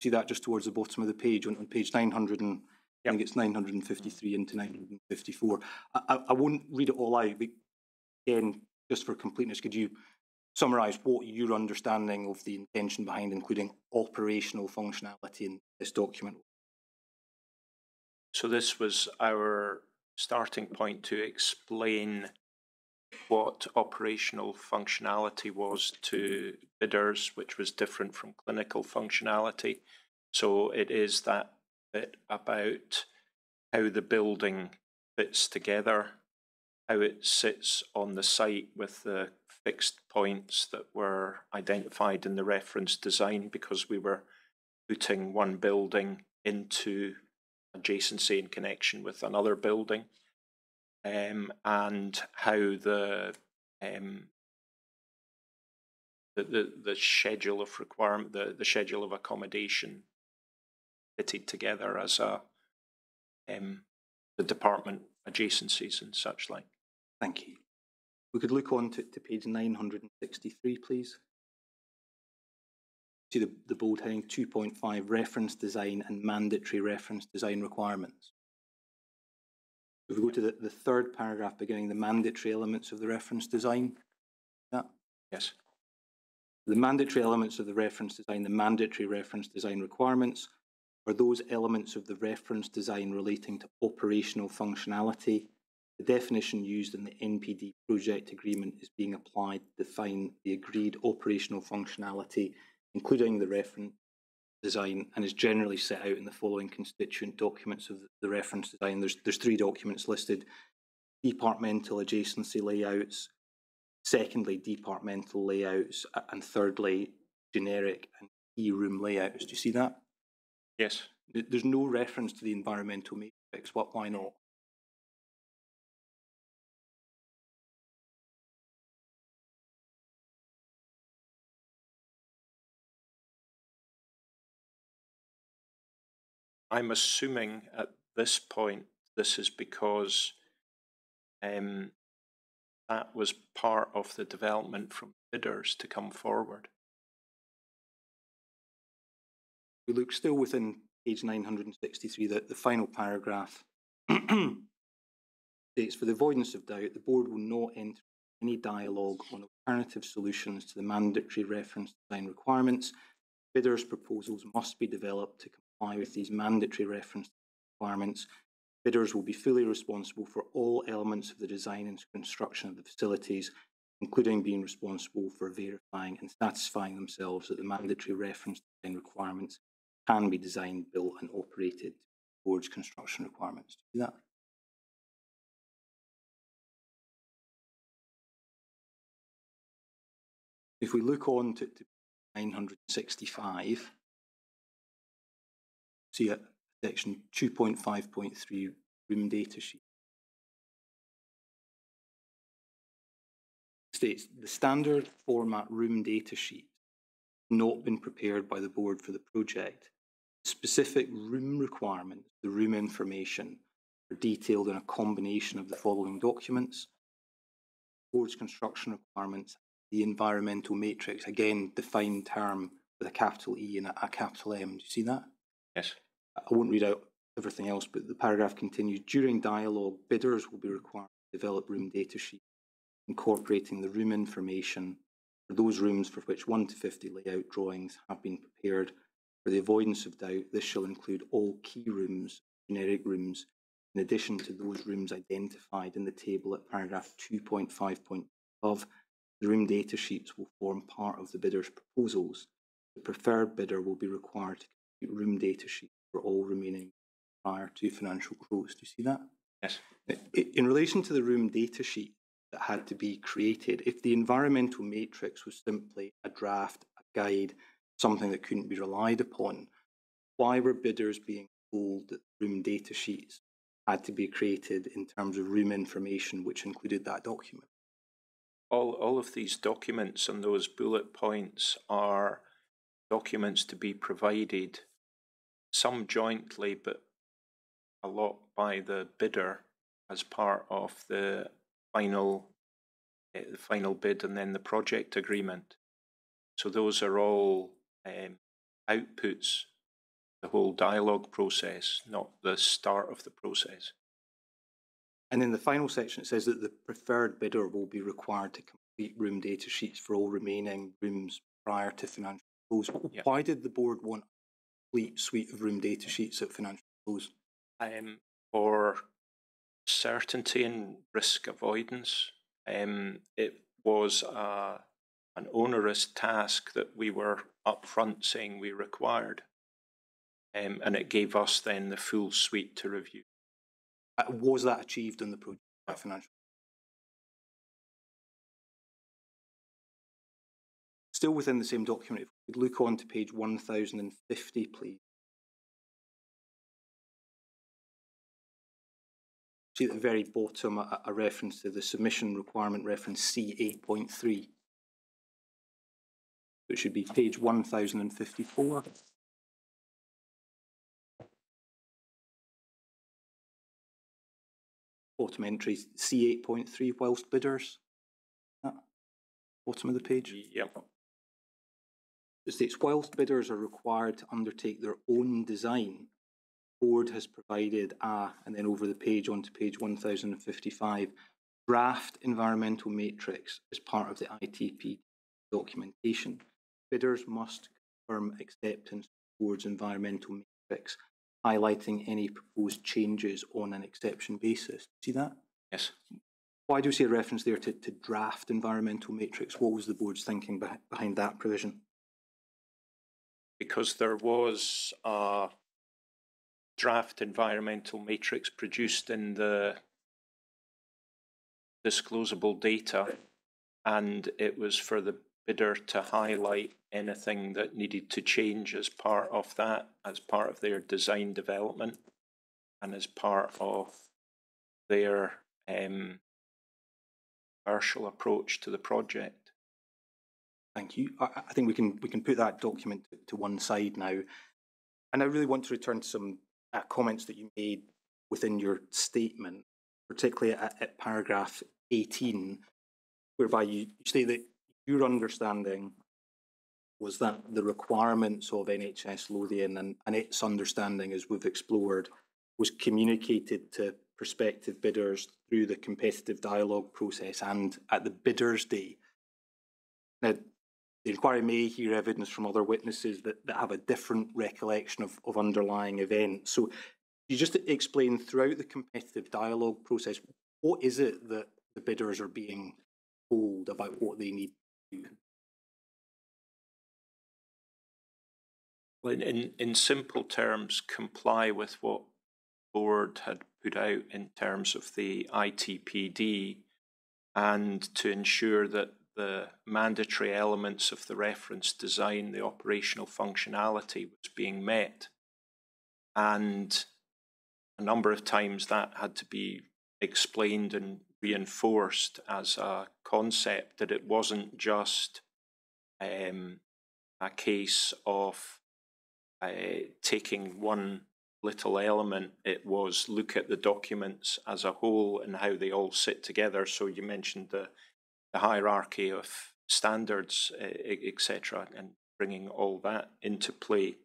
S3: See that just towards the bottom of the page on page 900 and I think it's 953 into 954. I won't read it all out, but again, just for completeness, could you summarise what your understanding of the intention behind including operational functionality in this document?
S2: So this was our starting point to explain what operational functionality was to bidders, which was different from clinical functionality. So it is that bit about how the building fits together, how it sits on the site with the fixed points that were identified in the reference design, because we were putting one building into adjacency in connection with another building, and how the schedule of requirement, the schedule of accommodation fitted together as a the department adjacencies and such like.
S3: Thank you. We could look on to page 963, please. See the bold heading 2.5, reference design and mandatory reference design requirements. If we go to the third paragraph beginning, the mandatory elements of the reference design. Yeah.
S2: Yes.
S3: The mandatory elements of the reference design, the mandatory reference design requirements, are those elements of the reference design relating to operational functionality. The definition used in the NPD project agreement is being applied to define the agreed operational functionality, including the reference design, and is generally set out in the following constituent documents of the reference design. There's 3 documents listed: departmental adjacency layouts, secondly departmental layouts, and thirdly generic and key room layouts. Do you see that?
S2: Yes.
S3: There's no reference to the environmental matrix. Why not?
S2: I'm assuming at this point this is because that was part of the development from bidders to come forward.
S3: We look still within page 963, the final paragraph states, for the avoidance of doubt, the board will not enter any dialogue on alternative solutions to the mandatory reference design requirements. Bidders' proposals must be developed to comply with these mandatory reference requirements. Bidders will be fully responsible for all elements of the design and construction of the facilities, including being responsible for verifying and satisfying themselves that the mandatory reference design requirements can be designed, built and operated to the board's construction requirements. Do that. If we look on to 965, see at section 2.5.3, room data sheet. States the standard format room data sheet has not been prepared by the board for the project. Specific room requirements, the room information, are detailed in a combination of the following documents. Board's construction requirements, the environmental matrix, again, defined term with a capital E and a capital M. Do you see that?
S2: Yes.
S3: I won't read out everything else, but the paragraph continues. During dialogue, bidders will be required to develop room data sheets incorporating the room information for those rooms for which 1 to 50 layout drawings have been prepared. For the avoidance of doubt, this shall include all key rooms, generic rooms, in addition to those rooms identified in the table at paragraph 2.5 above. The room data sheets will form part of the bidder's proposals. The preferred bidder will be required to complete room data sheets for all remaining prior to financial close. Do you see that?
S2: Yes.
S3: In relation to the room data sheet that had to be created, if the environmental matrix was simply a draft, a guide, something that couldn't be relied upon, why were bidders being told that room data sheets had to be created in terms of room information, which included that document?
S2: All of these documents and those bullet points are documents to be provided, some jointly, but a lot by the bidder as part of the final bid and then the project agreement. So those are all outputs, the whole dialogue process, not the start of the process.
S3: And in the final section, it says that the preferred bidder will be required to complete room data sheets for all remaining rooms prior to financial close.
S2: Yep.
S3: Why did the board want a complete suite of room data sheets at financial close?
S2: For certainty and risk avoidance. It was an onerous task that we were upfront saying we required, and it gave us then the full suite to review.
S3: Was that achieved in the project at financial? Still within the same document, if we could look on to page 1050, please. See at the very bottom a reference to the submission requirement reference C8.3. It should be page 1054. Bottom entry C8.3, whilst bidders. Bottom of the page.
S2: Yep.
S3: It states, whilst bidders are required to undertake their own design, the board has provided and then over the page onto page 1055, draft environmental matrix as part of the ITP documentation. Bidders must confirm acceptance of the board's environmental matrix, highlighting any proposed changes on an exception basis. See that?
S2: Yes.
S3: Why do you see a reference there to draft environmental matrix? What was the board's thinking behind that provision?
S2: Because there was a draft environmental matrix produced in the disclosable data, and it was for the bidder to highlight anything that needed to change as part of that, as part of their design development and as part of their commercial approach to the project.
S3: Thank you. I think we can put that document to one side now. And I really want to return to some comments that you made within your statement, particularly at paragraph 18, whereby you state that your understanding was that the requirements of NHS Lothian and its understanding, as we've explored, was communicated to prospective bidders through the competitive dialogue process and at the bidders' day. Now, the inquiry may hear evidence from other witnesses that have a different recollection of underlying events. So you just explain throughout the competitive dialogue process, what is it that the bidders are being told about what they need to do?
S2: Well, in simple terms, comply with what the board had put out in terms of the ITPD, and to ensure that the mandatory elements of the reference design, the operational functionality, was being met. And a number of times that had to be explained and reinforced as a concept, that it wasn't just a case of taking one little element. It was look at the documents as a whole and how they all sit together. So you mentioned the hierarchy of standards, etc., and bringing all that into play.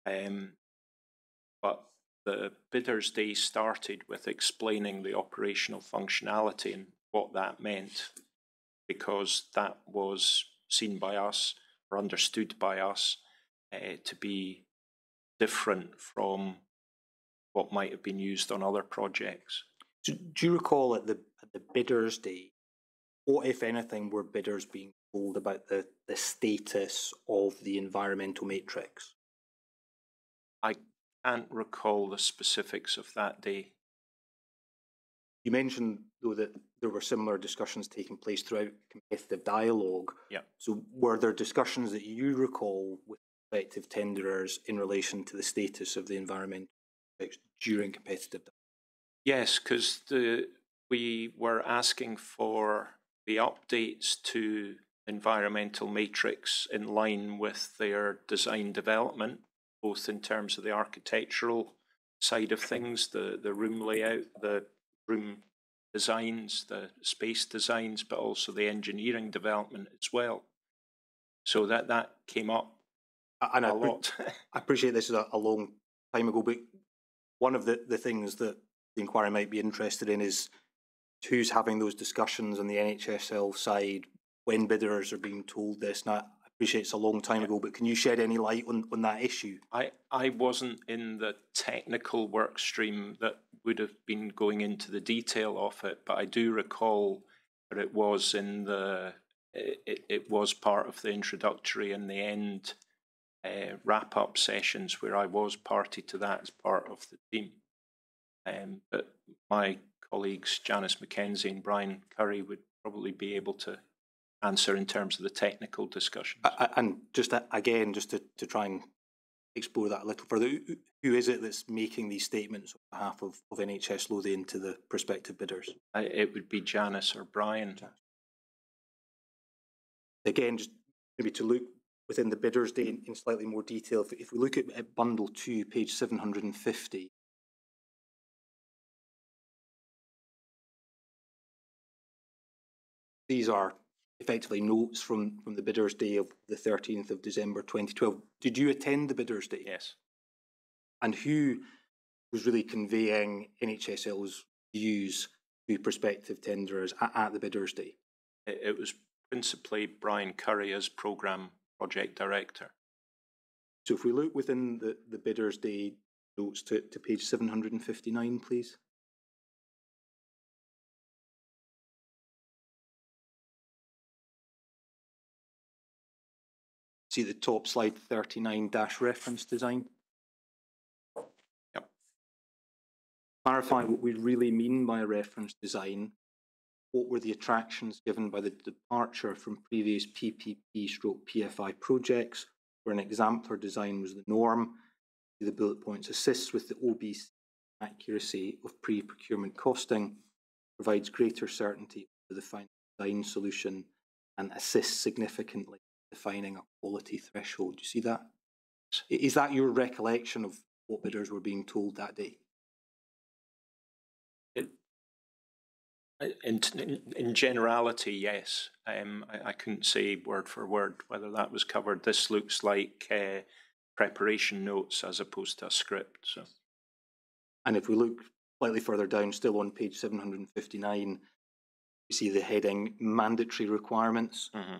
S2: But the Bidders' Day started with explaining the operational functionality and what that meant, because that was seen by us or understood by us to be different from what might have been used on other projects.
S3: Do you recall at the Bidders' Day, what, if anything, were bidders being told about the status of the environmental matrix?
S2: I can't recall the specifics of that day.
S3: You mentioned, though, that there were similar discussions taking place throughout competitive dialogue.
S2: Yeah.
S3: So were there discussions that you recall with prospective tenderers in relation to the status of the environmental matrix during competitive dialogue?
S2: Yes, because we were asking for the updates to environmental matrix in line with their design development, both in terms of the architectural side of things, the room layout, the room designs, the space designs, but also the engineering development as well. So that came up a lot.
S3: I appreciate this is a long time ago, but one of the things that the inquiry might be interested in is who's having those discussions on the NHSL side when bidders are being told this. Now, I appreciate it's a long time ago, but can you shed any light on that issue?
S2: I wasn't in the technical work stream that would have been going into the detail of it, but I do recall that it was in the it was part of the introductory and the end wrap-up sessions where I was party to that as part of the team. But my colleagues Janice McKenzie and Brian Curry would probably be able to answer in terms of the technical discussions.
S3: And just again, just to try and explore that a little further, who is it that's making these statements on behalf of NHS Lothian to the prospective bidders?
S2: It would be Janice or Brian.
S3: Again, just maybe to look within the Bidders' Day in slightly more detail, if we look at Bundle 2, page 750, these are effectively notes from the Bidders' Day of the 13th of December 2012. Did you attend the Bidders' Day?
S2: Yes.
S3: And who was really conveying NHSL's views to prospective tenderers at the Bidders' Day?
S2: It was principally Brian Curry as Programme Project Director.
S3: So if we look within the Bidders' Day notes to page 759, please. See the top slide 39 reference design.
S2: Yep.
S3: Clarify what we really mean by a reference design. What were the attractions given by the departure from previous PPP/PFI projects where an exemplar design was the norm? The bullet points assists with the OBC accuracy of pre-procurement costing, provides greater certainty for the final design solution, and assists significantly in defining a quality threshold. Do you see that? Is that your recollection of what bidders were being told that day?
S2: In generality, yes. I couldn't say word for word whether that was covered. This looks like preparation notes as opposed to a script. So,
S3: and if we look slightly further down, still on page 759, you see the heading mandatory requirements. Mm-hmm.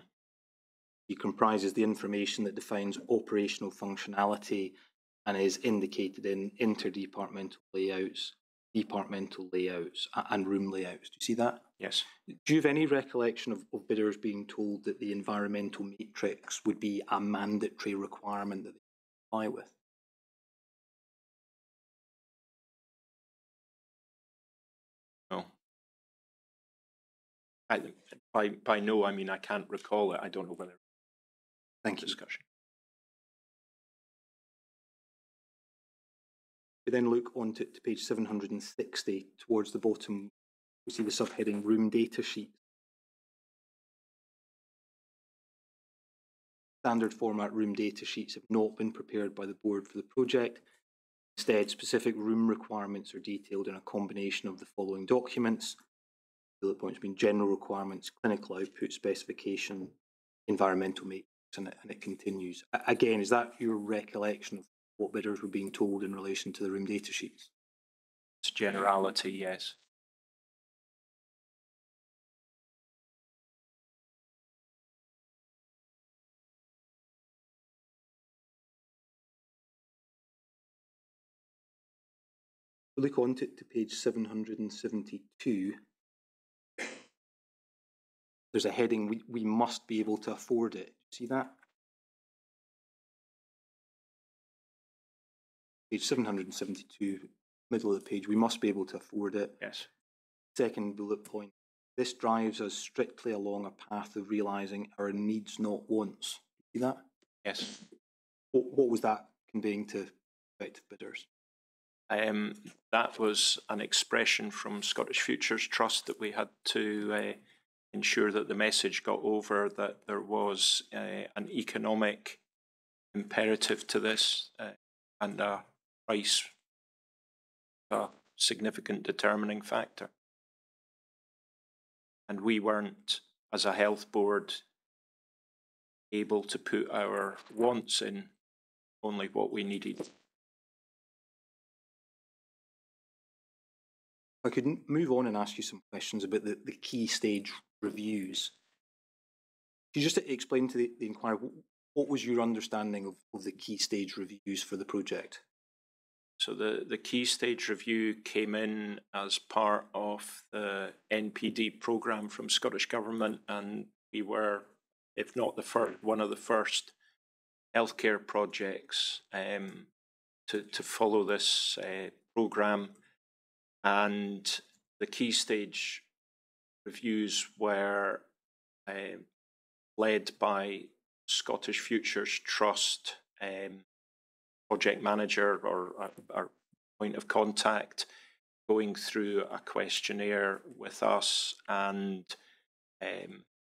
S3: It comprises the information that defines operational functionality and is indicated in interdepartmental layouts, departmental layouts and room layouts. Do you see that?
S2: Yes.
S3: Do you have any recollection of bidders being told that the environmental matrix would be a mandatory requirement that they comply with?
S2: No. By no, I mean I can't recall it. I don't know whether.
S3: Thank you.
S2: Discussion.
S3: We then look on to page 760, towards the bottom, we see the subheading Room Data Sheet. Standard format room data sheets have not been prepared by the board for the project. Instead, specific room requirements are detailed in a combination of the following documents. Bullet points being general requirements, clinical output specification, environmental matrix, and it continues. Again, is that your recollection of what bidders were being told in relation to the room data sheets?
S2: It's generality, yes.
S3: We look on to page 772. There's a heading, we must be able to afford it. See that? Page 772, middle of the page, we must be able to afford it.
S2: Yes.
S3: Second bullet point, this drives us strictly along a path of realising our needs, not wants. See that?
S2: Yes.
S3: What was that conveying to prospective bidders?
S2: That was an expression from Scottish Futures Trust that we had to ensure that the message got over, that there was an economic imperative to this, and a price a significant determining factor. And we weren't, as a health board, able to put our wants in, only what we needed.
S3: I could move on and ask you some questions about the key stage reviews. Could you just explain to the inquiry, what was your understanding of the key stage reviews for the project?
S2: So the key stage review came in as part of the NPD programme from Scottish Government, and we were, if not the first, one of the first healthcare projects to follow this programme. And the key stage reviews were led by Scottish Futures Trust project manager or our point of contact, going through a questionnaire with us, and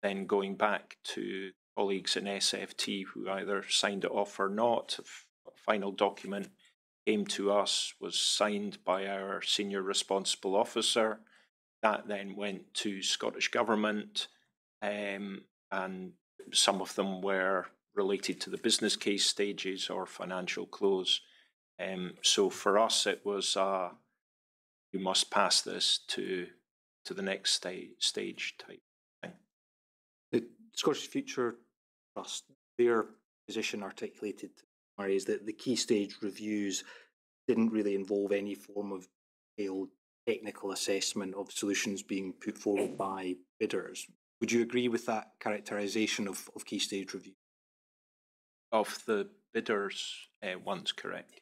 S2: then going back to colleagues in SFT who either signed it off or not. A final document came to us, was signed by our senior responsible officer. That then went to Scottish Government, and some of them were related to the business case stages or financial close. So for us, it was you must pass this to the next stage type thing.
S3: The Scottish Future Trust, their position articulated is that the key stage reviews didn't really involve any form of detailed technical assessment of solutions being put forward by bidders. Would you agree with that characterisation of key stage review?
S2: Of the bidders ones, correct.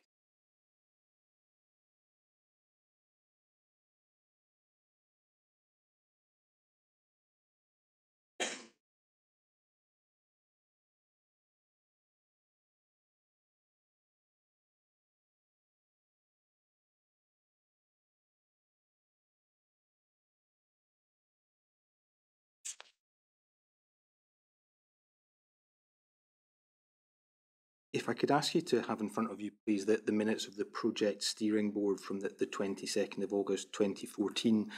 S3: If I could ask you to have in front of you, please, the minutes of the project steering board from the 22nd of August 2014.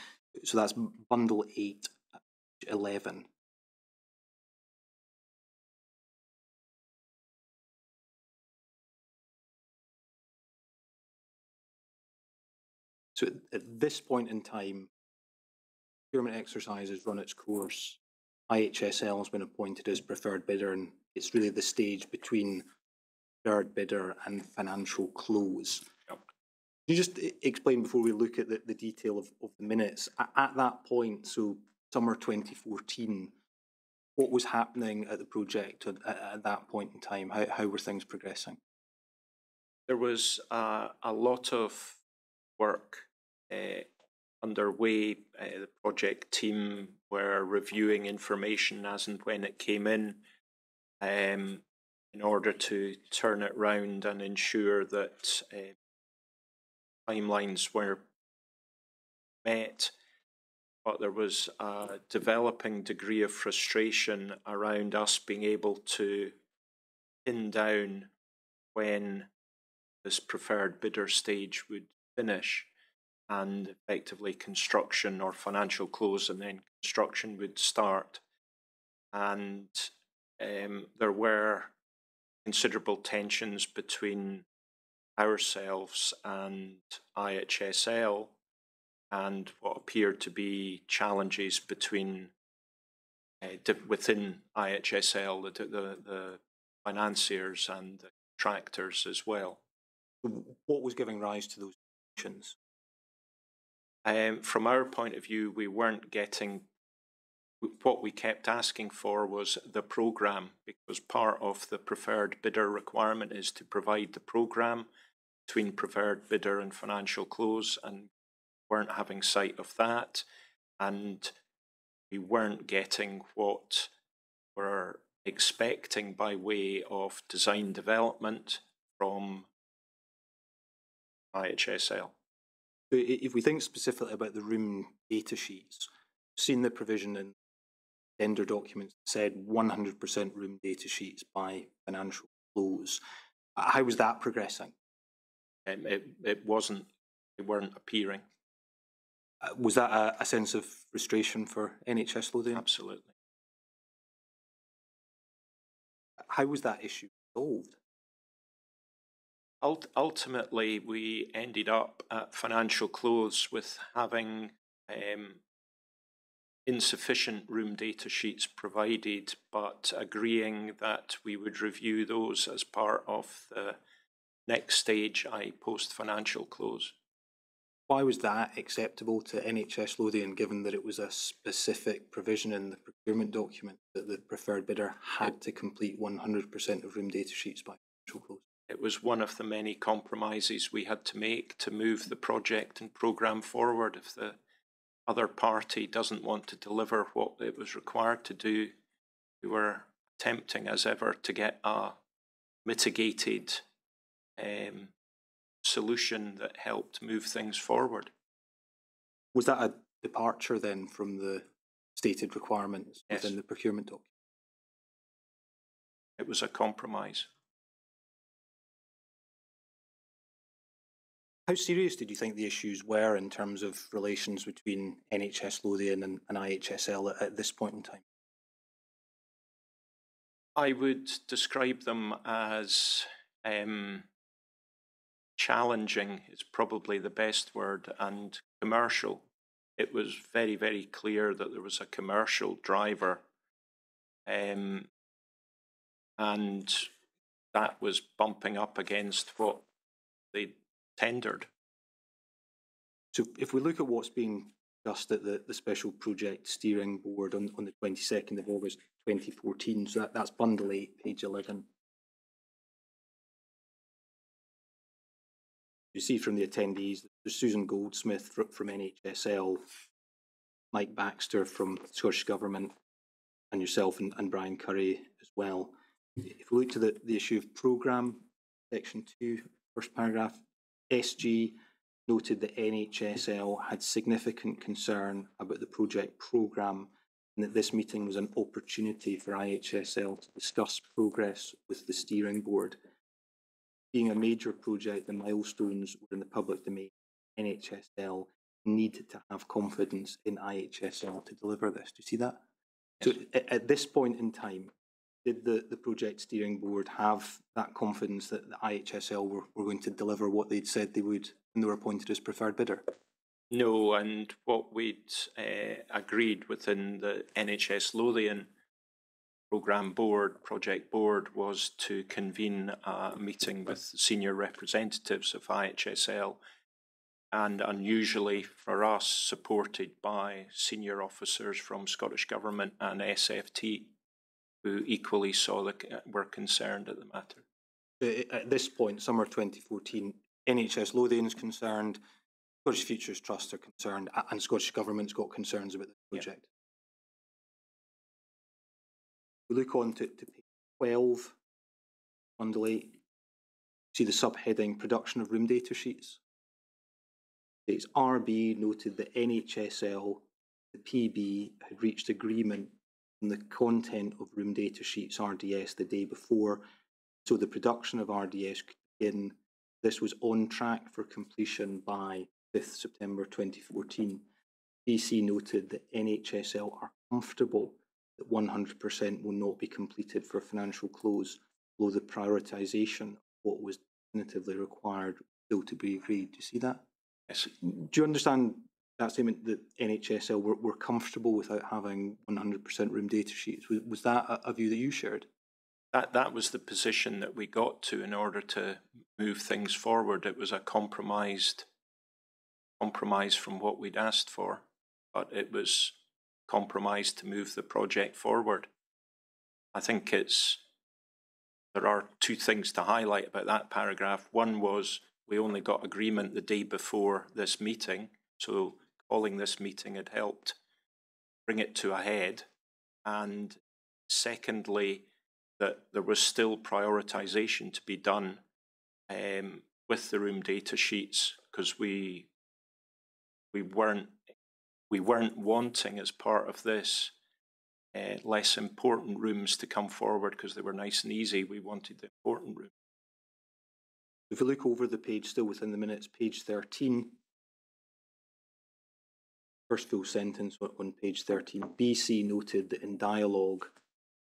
S3: So that's bundle 8, 11. So at this point in time, procurement exercise has run its course. IHSL has been appointed as preferred bidder, and it's really the stage between third bidder and financial close.
S2: Yep.
S3: Can you just explain, before we look at the detail of the minutes, at that point, so summer 2014, what was happening at the project at that point in time? How were things progressing?
S2: There was a lot of work underway. The project team were reviewing information as and when it came in order to turn it round and ensure that timelines were met, but there was a developing degree of frustration around us being able to pin down when this preferred bidder stage would finish and effectively construction or financial close and then construction would start. And there were considerable tensions between ourselves and IHSL and what appeared to be challenges between within IHSL, the financiers and the contractors as well.
S3: What was giving rise to those tensions?
S2: From our point of view, we weren't getting, what we kept asking for was the programme, because part of the preferred bidder requirement is to provide the programme between preferred bidder and financial close, and weren't having sight of that, and we weren't getting what we're expecting by way of design development from IHSL.
S3: If we think specifically about the room data sheets, we've seen the provision in tender documents that said 100% room data sheets by financial close. How was that progressing?
S2: It wasn't, they weren't appearing.
S3: Was that a sense of frustration for NHS Lothian?
S2: Absolutely.
S3: How was that issue solved?
S2: Ultimately, we ended up at financial close with having insufficient room data sheets provided, but agreeing that we would review those as part of the next stage, i.e. post-financial close.
S3: Why was that acceptable to NHS Lothian, given that it was a specific provision in the procurement document that the preferred bidder had to complete 100% of room data sheets by financial close?
S2: It was one of the many compromises we had to make to move the project and programme forward. If the other party doesn't want to deliver what it was required to do, we were attempting as ever to get a mitigated solution that helped move things forward.
S3: Was that a departure then from the stated requirements
S2: Yes.
S3: within the procurement document?
S2: It was a compromise.
S3: How serious did you think the issues were in terms of relations between NHS Lothian and IHSL at this point in time?
S2: I would describe them as challenging is probably the best word, and commercial. It was very, very clear that there was a commercial driver, and that was bumping up against what they tendered.
S3: So if we look at what's being discussed at the Special Project Steering Board on the 22nd of August 2014, so that's bundle 8, page 11. You see from the attendees, there's Susan Goldsmith from NHSL, Mike Baxter from Scottish Government, and yourself and Brian Curry as well. If we look to the issue of programme, section 2, first paragraph, SG noted that NHSL had significant concern about the project programme and that this meeting was an opportunity for IHSL to discuss progress with the steering board. Being a major project, the milestones were in the public domain. NHSL need to have confidence in IHSL to deliver this. Do you see that? Yes. So at this point in time, did the project steering board have that confidence that the IHSL were going to deliver what they'd said they would when they were appointed as preferred bidder?
S2: No, and what we'd agreed within the NHS Lothian programme board, project board, was to convene a meeting with senior representatives of IHSL, and unusually for us, supported by senior officers from Scottish Government and SFT, who equally were concerned at the matter.
S3: At this point, summer 2014, NHS Lothian is concerned, Scottish Futures Trust are concerned, and Scottish Government's got concerns about the project. Yeah. We look on to page 12, bundle 8, see the subheading production of room data sheets. It's RB noted that NHSL, the PB, had reached agreement on the content of room data sheets RDS the day before, so the production of RDS could begin. This was on track for completion by 5th September 2014. BC noted that NHSL are comfortable that 100% will not be completed for financial close, although the prioritisation of what was definitively required still to be agreed. Do you see that?
S2: Yes.
S3: Do you understand that statement that NHSL were comfortable without having 100% room data sheets? Was that a view that you shared?
S2: That was the position that we got to in order to move things forward. It was a compromise from what we'd asked for, but it was compromised to move the project forward. I think there are two things to highlight about that paragraph. One was we only got agreement the day before this meeting, so calling this meeting had helped bring it to a head. And secondly, that there was still prioritisation to be done with the room data sheets, because we weren't wanting, as part of this, less important rooms to come forward because they were nice and easy. We wanted the important rooms.
S3: If you look over the page, still within the minutes, page 13, first full sentence on page 13, BC noted that in dialogue,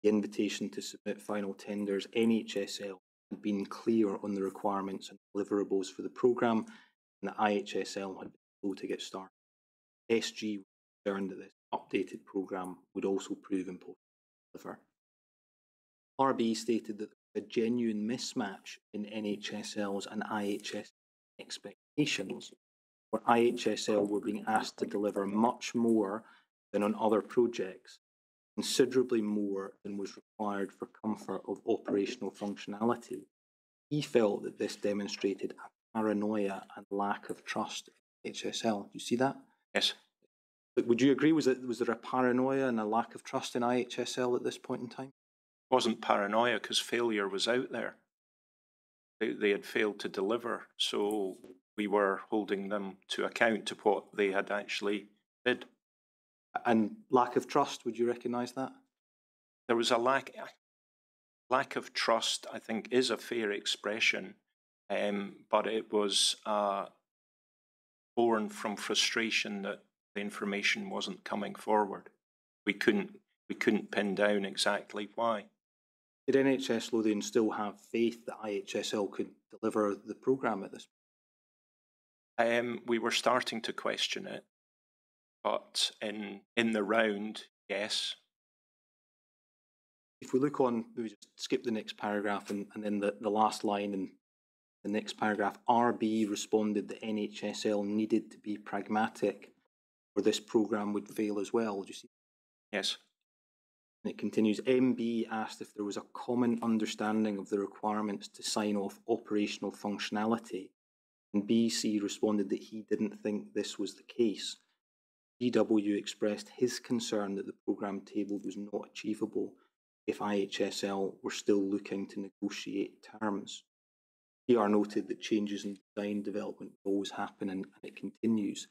S3: the invitation to submit final tenders, NHSL had been clear on the requirements and deliverables for the programme, and the IHSL had been slow to get started. SG was concerned that this updated programme would also prove important to deliver. RB stated that there was a genuine mismatch in NHSL's and IHS expectations, where IHSL were being asked to deliver much more than on other projects, considerably more than was required for comfort of operational functionality. He felt that this demonstrated a paranoia and lack of trust in HSL. Do you see that?
S2: Yes.
S3: But would you agree, was there a paranoia and a lack of trust in IHSL at this point in time?
S2: It wasn't paranoia because failure was out there. They had failed to deliver, so we were holding them to account to what they had actually did.
S3: And lack of trust, would you recognise that?
S2: There was a lack of trust, I think, is a fair expression, but it was born from frustration that the information wasn't coming forward. We couldn't pin down exactly why.
S3: Did NHS Lothian still have faith that IHSL could deliver the programme at this
S2: point? We were starting to question it, but in the round, yes.
S3: If we look on, we just skip the next paragraph and then the last line in the next paragraph, RB responded that NHSL needed to be pragmatic or this programme would fail as well. Do you see?
S2: Yes.
S3: And it continues, MB asked if there was a common understanding of the requirements to sign off operational functionality, and BC responded that he didn't think this was the case. GW expressed his concern that the programme tabled was not achievable if IHSL were still looking to negotiate terms. PR noted that changes in design development always happen and it continues.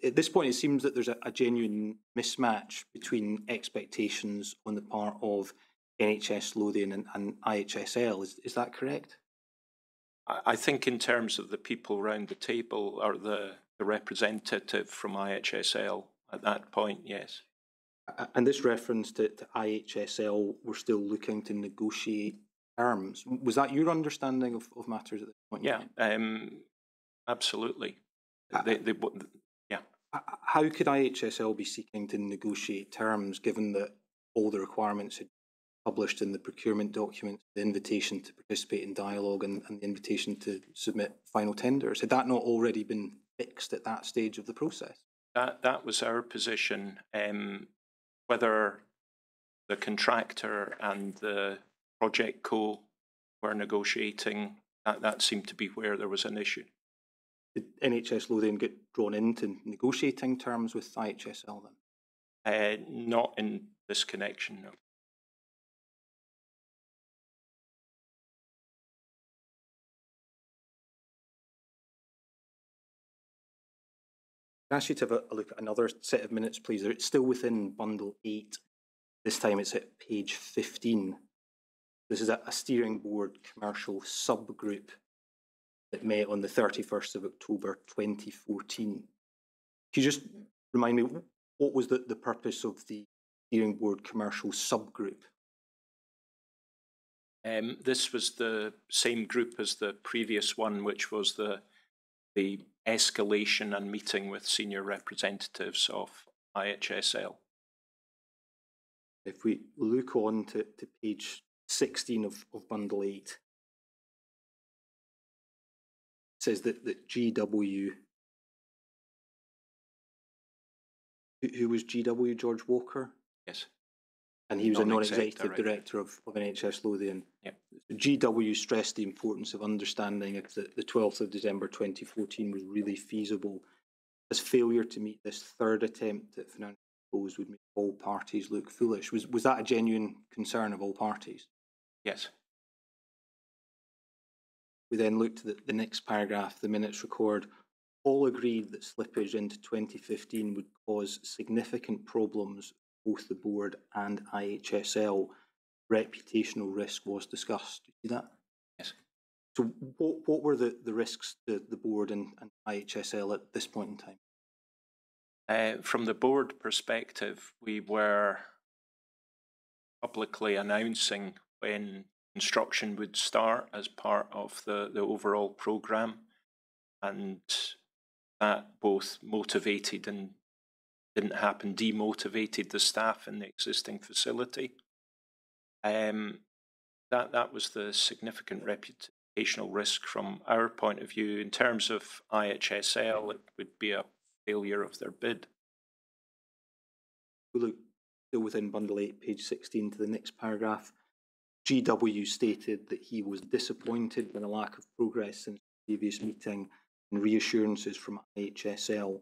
S3: At this point, it seems that there's a genuine mismatch between expectations on the part of NHS Lothian and IHSL. Is that correct?
S2: I think in terms of the people around the table or the representative from IHSL at that point, yes.
S3: And this reference to IHSL, we're still looking to negotiate terms. Was that your understanding of matters at this point?
S2: Yeah, absolutely. Yeah.
S3: How could IHSL be seeking to negotiate terms given that all the requirements had published in the procurement documents, the invitation to participate in dialogue and the invitation to submit final tenders? Had that not already been fixed at that stage of the process?
S2: That was our position. Whether the contractor and the project co were negotiating, that seemed to be where there was an issue.
S3: Did NHS Lothian get drawn into negotiating terms with IHSL then?
S2: Not in this connection, no.
S3: I ask you to have a look at another set of minutes, please? It's still within bundle 8. This time it's at page 15. This is a steering board commercial subgroup that met on the 31st of October 2014. Can you just remind me, what was the purpose of the steering board commercial subgroup?
S2: This was the same group as the previous one, which was the escalation and meeting with senior representatives of IHSL.
S3: If we look on to page 16 of bundle 8, it says that GW, who was GW, George Walker?
S2: Yes.
S3: And he was a non-executive director of NHS Lothian.
S2: Yep.
S3: GW stressed the importance of understanding if the 12th of December 2014 was really feasible, as failure to meet this third attempt at financial close would make all parties look foolish. Was that a genuine concern of all parties?
S2: Yes.
S3: We then looked at the next paragraph. The minutes record, all agreed that slippage into 2015 would cause significant problems for both the board and IHSL. Reputational risk was discussed. Do you see that?
S2: Yes.
S3: So what were the risks to the board and IHSL at this point in time?
S2: From the board perspective, we were publicly announcing when construction would start as part of the overall programme, and that both motivated and didn't happen, demotivated the staff in the existing facility. That was the significant reputational risk from our point of view. In terms of IHSL, it would be a failure of their bid.
S3: We look still within bundle 8, page 16, to the next paragraph. GW stated that he was disappointed with a lack of progress since the previous meeting and reassurances from IHSL,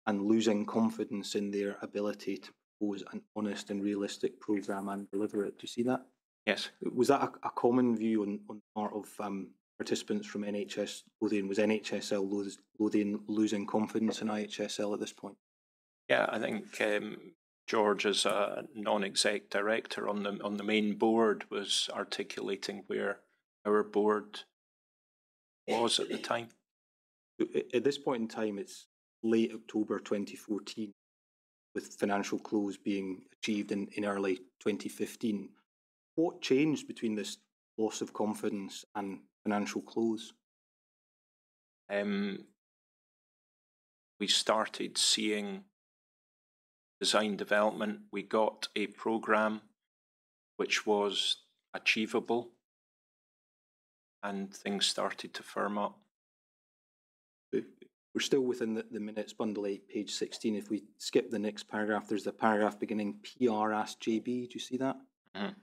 S3: and losing confidence in their ability to propose an honest and realistic programme and deliver it. Do you see that?
S2: Yes.
S3: Was that a common view on the part of participants from NHS Lothian? Was NHSL Lothian losing confidence in IHSL at this point?
S2: Yeah, I think George, as a non-exec director on the main board, was articulating where our board was at the time.
S3: At this point in time, it's late October 2014, with financial close being achieved in early 2015. What changed between this loss of confidence and financial close?
S2: We started seeing design development. We got a programme which was achievable, and things started to firm up.
S3: We're still within the minutes, bundle 8, page 16. If we skip the next paragraph, there's a paragraph beginning, PR asked JB. Do you see that?
S2: Mm-hmm.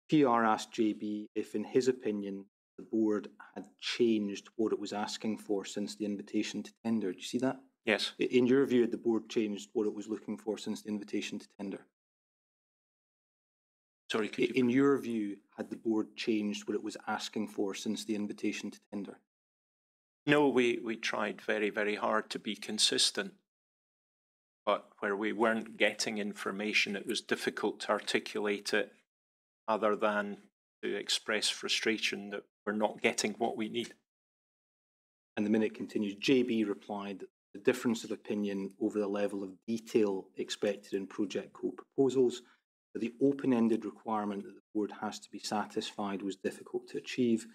S3: PR asked JB if, in his opinion, the board had changed what it was asking for since the invitation to tender. Do you see that?
S2: Yes.
S3: In your view, had the board changed what it was looking for since the invitation to tender?
S2: Sorry, could you...
S3: In your view, had the board changed what it was asking for since the invitation to tender?
S2: No, we tried very, very hard to be consistent. But where we weren't getting information, it was difficult to articulate it other than to express frustration that we're not getting what we need.
S3: And the minute continues, JB replied that the difference of opinion over the level of detail expected in project co-proposals, that the open-ended requirement that the board has to be satisfied was difficult to achieve.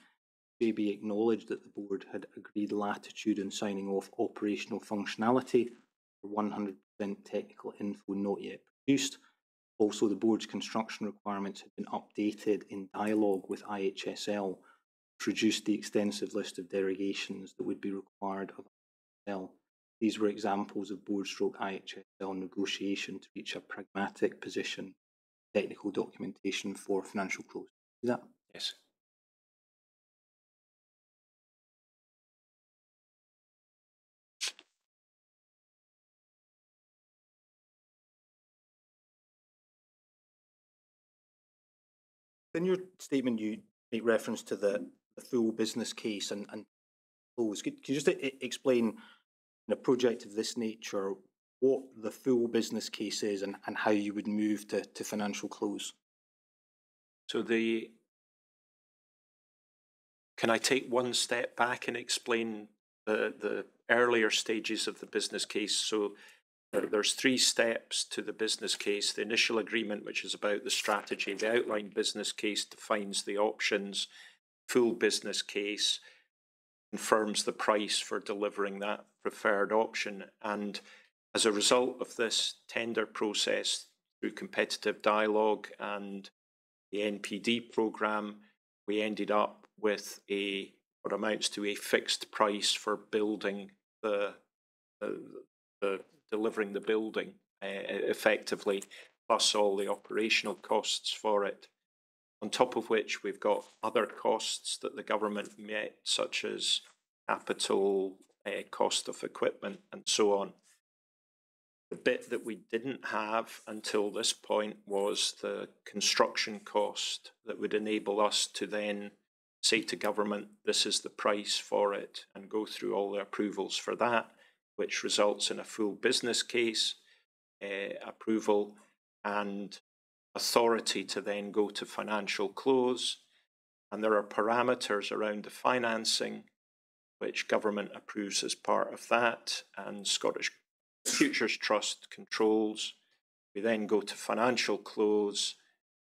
S3: JB acknowledged that the board had agreed latitude in signing off operational functionality for 100% technical info not yet produced. Also, the board's construction requirements had been updated in dialogue with IHSL to reduce the extensive list of derogations that would be required of IHSL. These were examples of board/IHSL negotiation to reach a pragmatic position, technical documentation for financial close. Is that?
S2: Yes.
S3: In your statement, you make reference to the full business case and close. Could you just explain in a project of this nature, what the full business case is and how you would move to financial close.
S2: So can I take one step back and explain the earlier stages of the business case? So there's 3 steps to the business case. The initial agreement, which is about the strategy. The outline business case defines the options. Full business case confirms the price for delivering that preferred option. And as a result of this tender process, through competitive dialogue and the NPD programme, we ended up with what amounts to a fixed price for building delivering the building effectively, plus all the operational costs for it. On top of which, we've got other costs that the government met, such as capital, cost of equipment, and so on. The bit that we didn't have until this point was the construction cost that would enable us to then say to government, this is the price for it, and go through all the approvals for that, which results in a full business case approval and authority to then go to financial close. And there are parameters around the financing, which government approves as part of that, and Scottish Futures Trust controls. We then go to financial close,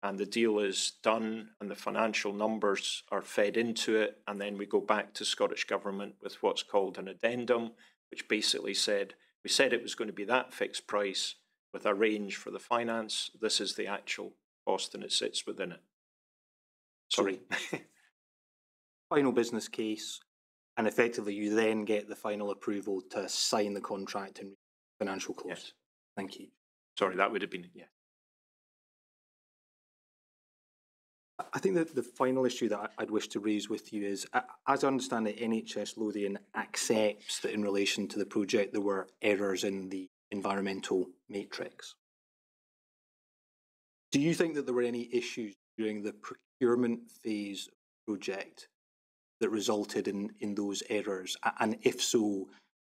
S2: and the deal is done, and the financial numbers are fed into it, and then we go back to Scottish Government with what's called an addendum, which basically said, we said it was going to be that fixed price with a range for the finance. This is the actual cost, and it sits within it. Sorry.
S3: Final business case, and effectively you then get the final approval to sign the contract and financial close.
S2: Yes.
S3: Thank you.
S2: Sorry, that would have been, yeah.
S3: I think that the final issue that I'd wish to raise with you is, as I understand it, NHS Lothian accepts that in relation to the project there were errors in the environmental matrix. Do you think that there were any issues during the procurement phase of the project that resulted in those errors? And if so, do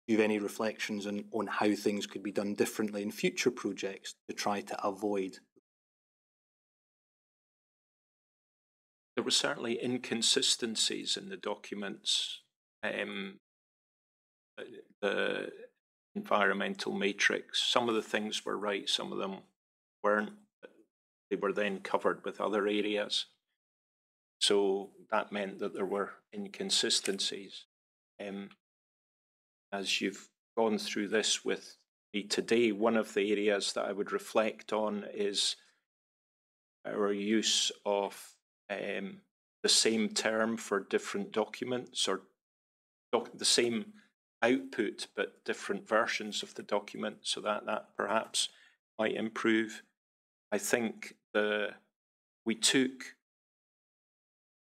S3: you have any reflections on how things could be done differently in future projects to try to avoid?
S2: There were certainly inconsistencies in the documents. The environmental matrix, some of the things were right, some of them weren't. They were then covered with other areas. So that meant that there were inconsistencies. As you've gone through this with me today, one of the areas that I would reflect on is our use of the same term for different documents, or the same output but different versions of the document, so that perhaps might improve. I think we took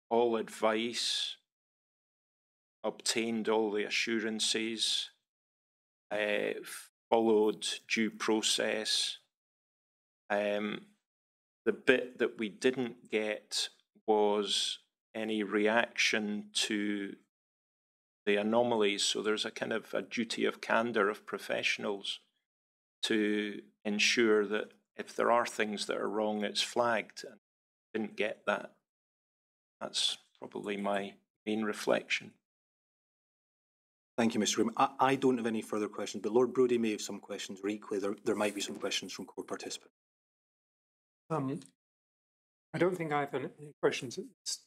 S2: all advice, obtained all the assurances, followed due process. The bit that we didn't get was any reaction to the anomalies. So there's a kind of a duty of candour of professionals to ensure that if there are things that are wrong, it's flagged. And didn't get that. That's probably my main reflection.
S3: Thank you, Mr. Room. I don't have any further questions, but Lord Brodie may have some questions, or equally there might be some questions from core participants.
S1: I don't think I have any questions at this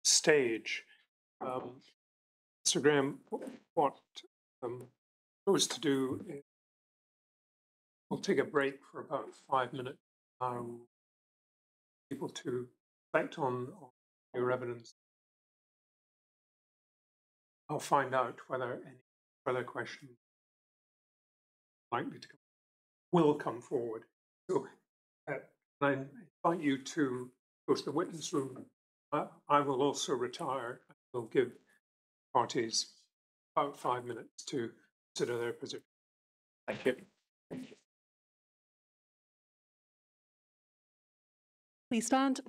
S1: stage. Mr. Graham, what I'm supposed to do is we'll take a break for about 5 minutes. People to reflect on your evidence. I'll find out whether any further questions likely to will come forward. So I invite you to go to the witness room. I will also retire. We'll give parties about 5 minutes to consider their position.
S2: Thank you.
S4: Please stand.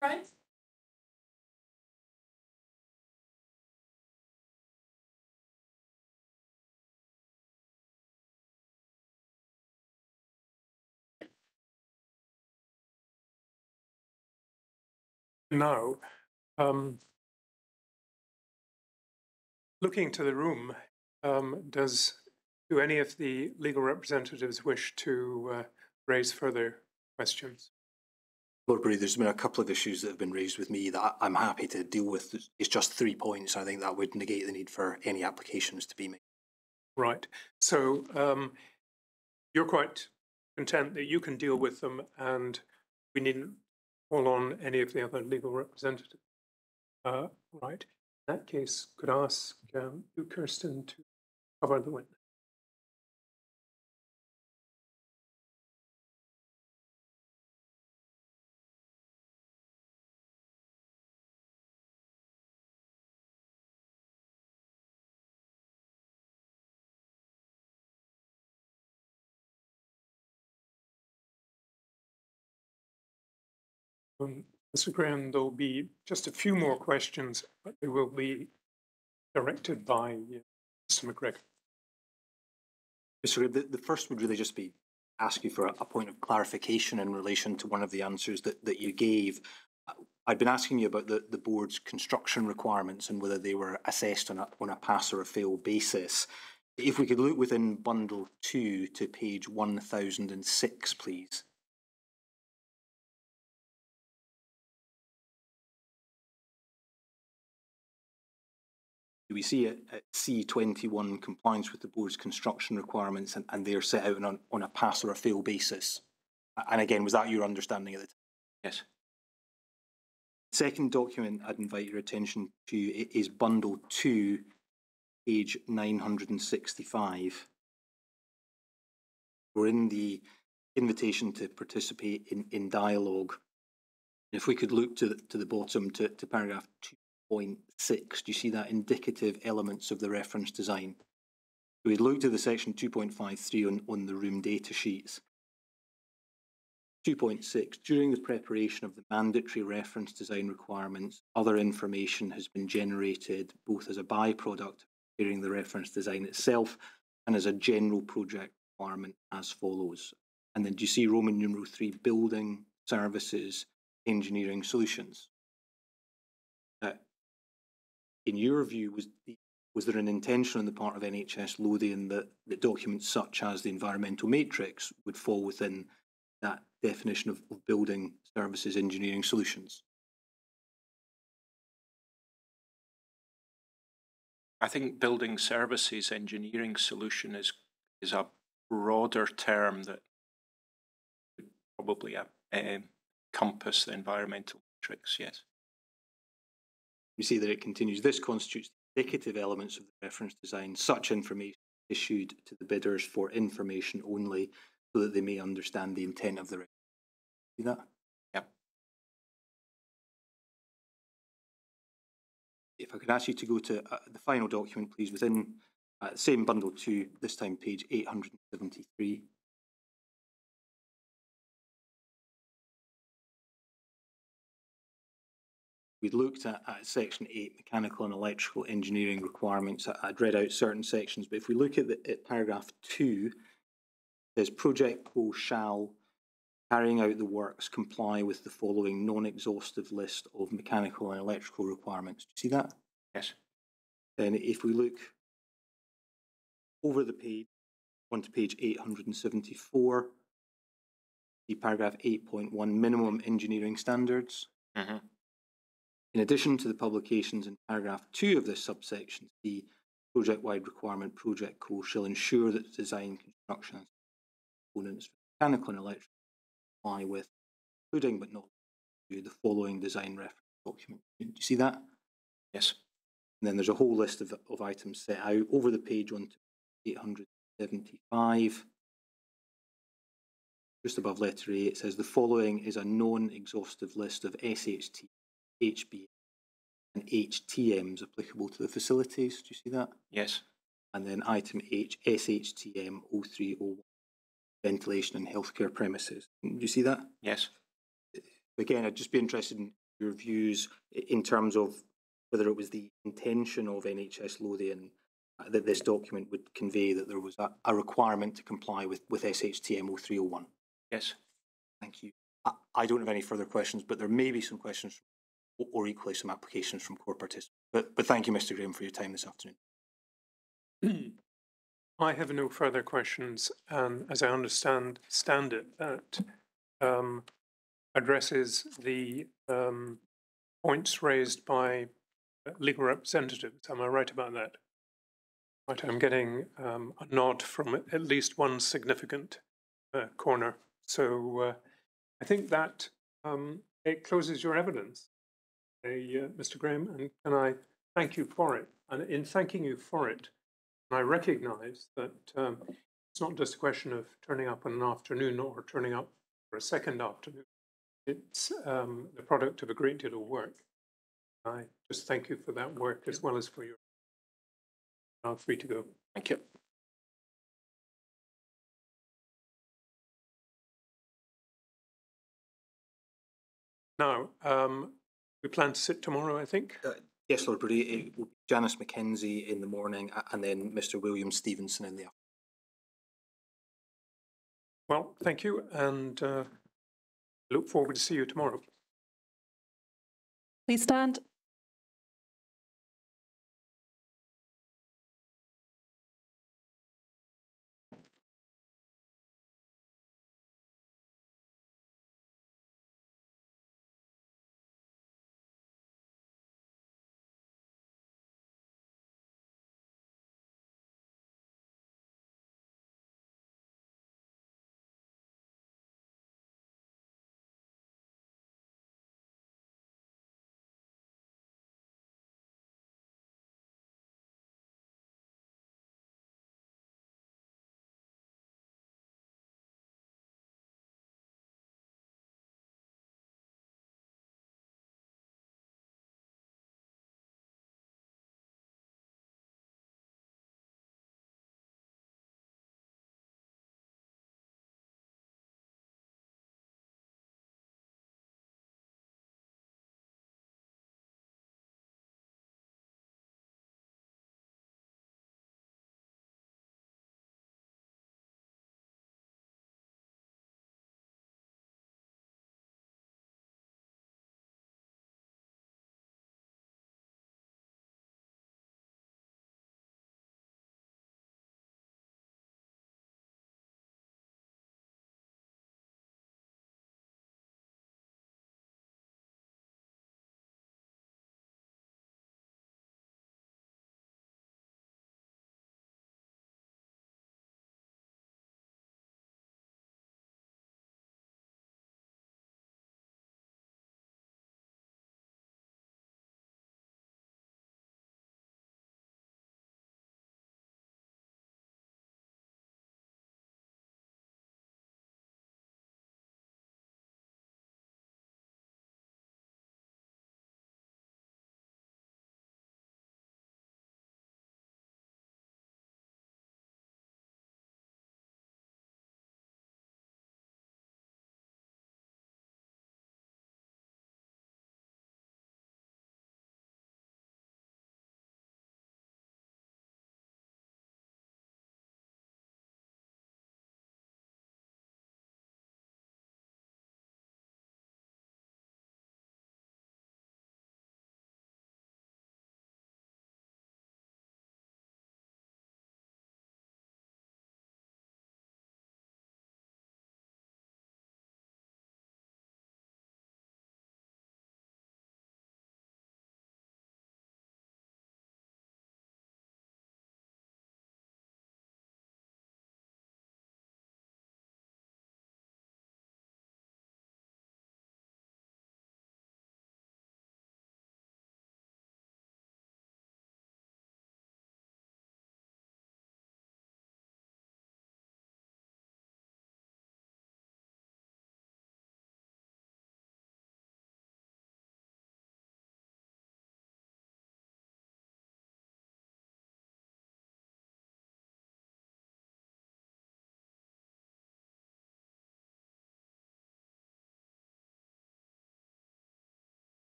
S4: Right.
S1: Now, looking to the room, do any of the legal representatives wish to raise further questions?
S3: Lord Bury, there's been a couple of issues that have been raised with me that I'm happy to deal with. It's just 3 points. I think that would negate the need for any applications to be made.
S1: Right. So you're quite content that you can deal with them and we needn't call on any of the other legal representatives. Right. In that case, could I ask you, Kirsten, to cover the witness? Mr. Graham, there'll be just a few more questions, but they will be directed by Mr. McGregor.
S3: Mr. Graham, the first would really just be ask you for a point of clarification in relation to one of the answers that you gave. I'd been asking you about the board's construction requirements and whether they were assessed on a pass or a fail basis. If we could look within bundle 2 to page 1006, please. We see at C21 compliance with the board's construction requirements and they're set out on a pass or a fail basis. And again, was that your understanding at the time?
S2: Yes.
S3: Second document I'd invite your attention to is bundle 2, page 965. We're in the invitation to participate in dialogue. If we could look to the bottom to paragraph 2.6, do you see that indicative elements of the reference design? We'd look to the section 2.53 on the room data sheets. 2.6, during the preparation of the mandatory reference design requirements, other information has been generated both as a byproduct of preparing the reference design itself and as a general project requirement as follows. And then do you see Roman numeral 3, building, services, engineering solutions? In your view, was there an intention on the part of NHS Lothian that documents such as the environmental matrix would fall within that definition of building, services, engineering solutions?
S2: I think building services engineering solution is a broader term that would probably encompass the environmental matrix, yes.
S3: You see that it continues, this constitutes the indicative elements of the reference design, such information issued to the bidders for information only so that they may understand the intent of the reference. See that?
S2: Yep.
S3: If I could ask you to go to the final document, please, within same bundle 2, this time page 873. We'd looked at section 8, mechanical and electrical engineering requirements. I'd read out certain sections, but if we look at paragraph 2, there's project co shall, carrying out the works, comply with the following non-exhaustive list of mechanical and electrical requirements. Do you see that?
S2: Yes.
S3: Then if we look over the page, onto page 874, the paragraph 8.1, minimum engineering standards.
S2: Mm-hmm.
S3: In addition to the publications in paragraph 2 of this subsection, the project-wide requirement project co shall ensure that the design, construction, and components for mechanical and electrical comply with, including but not to the following design reference document. Do you see that?
S2: Yes.
S3: And then there's a whole list of items set out over the page onto 875. Just above letter A, it says the following is a non-exhaustive list of SHT, HB, and HTMs applicable to the facilities. Do you see that?
S2: Yes.
S3: And then item H, SHTM 0301, ventilation and healthcare premises. Do you see that?
S2: Yes.
S3: Again, I'd just be interested in your views in terms of whether it was the intention of NHS Lothian that this document would convey that there was a requirement to comply with SHTM 0301.
S2: Yes.
S3: Thank you. I don't have any further questions, but there may be some questions or equally some applications from core participants. But thank you, Mr. Graham, for your time this afternoon.
S1: I have no further questions, as I understand it, that addresses the points raised by legal representatives. Am I right about that? Right, I'm getting a nod from at least one significant corner. So I think that it closes your evidence, Mr. Graham, and can I thank you for it? And in thanking you for it, I recognise that it's not just a question of turning up on an afternoon or turning up for a second afternoon. It's the product of a great deal of work. I just thank you for that work as well as for your. I'm free to go.
S2: Thank you.
S1: Now, we plan to sit tomorrow, I think.
S3: Yes, Lord Brady. It will be Janice McKenzie in the morning and then Mr. William Stevenson in the afternoon.
S1: Well, thank you, and look forward to see you tomorrow.
S4: Please stand.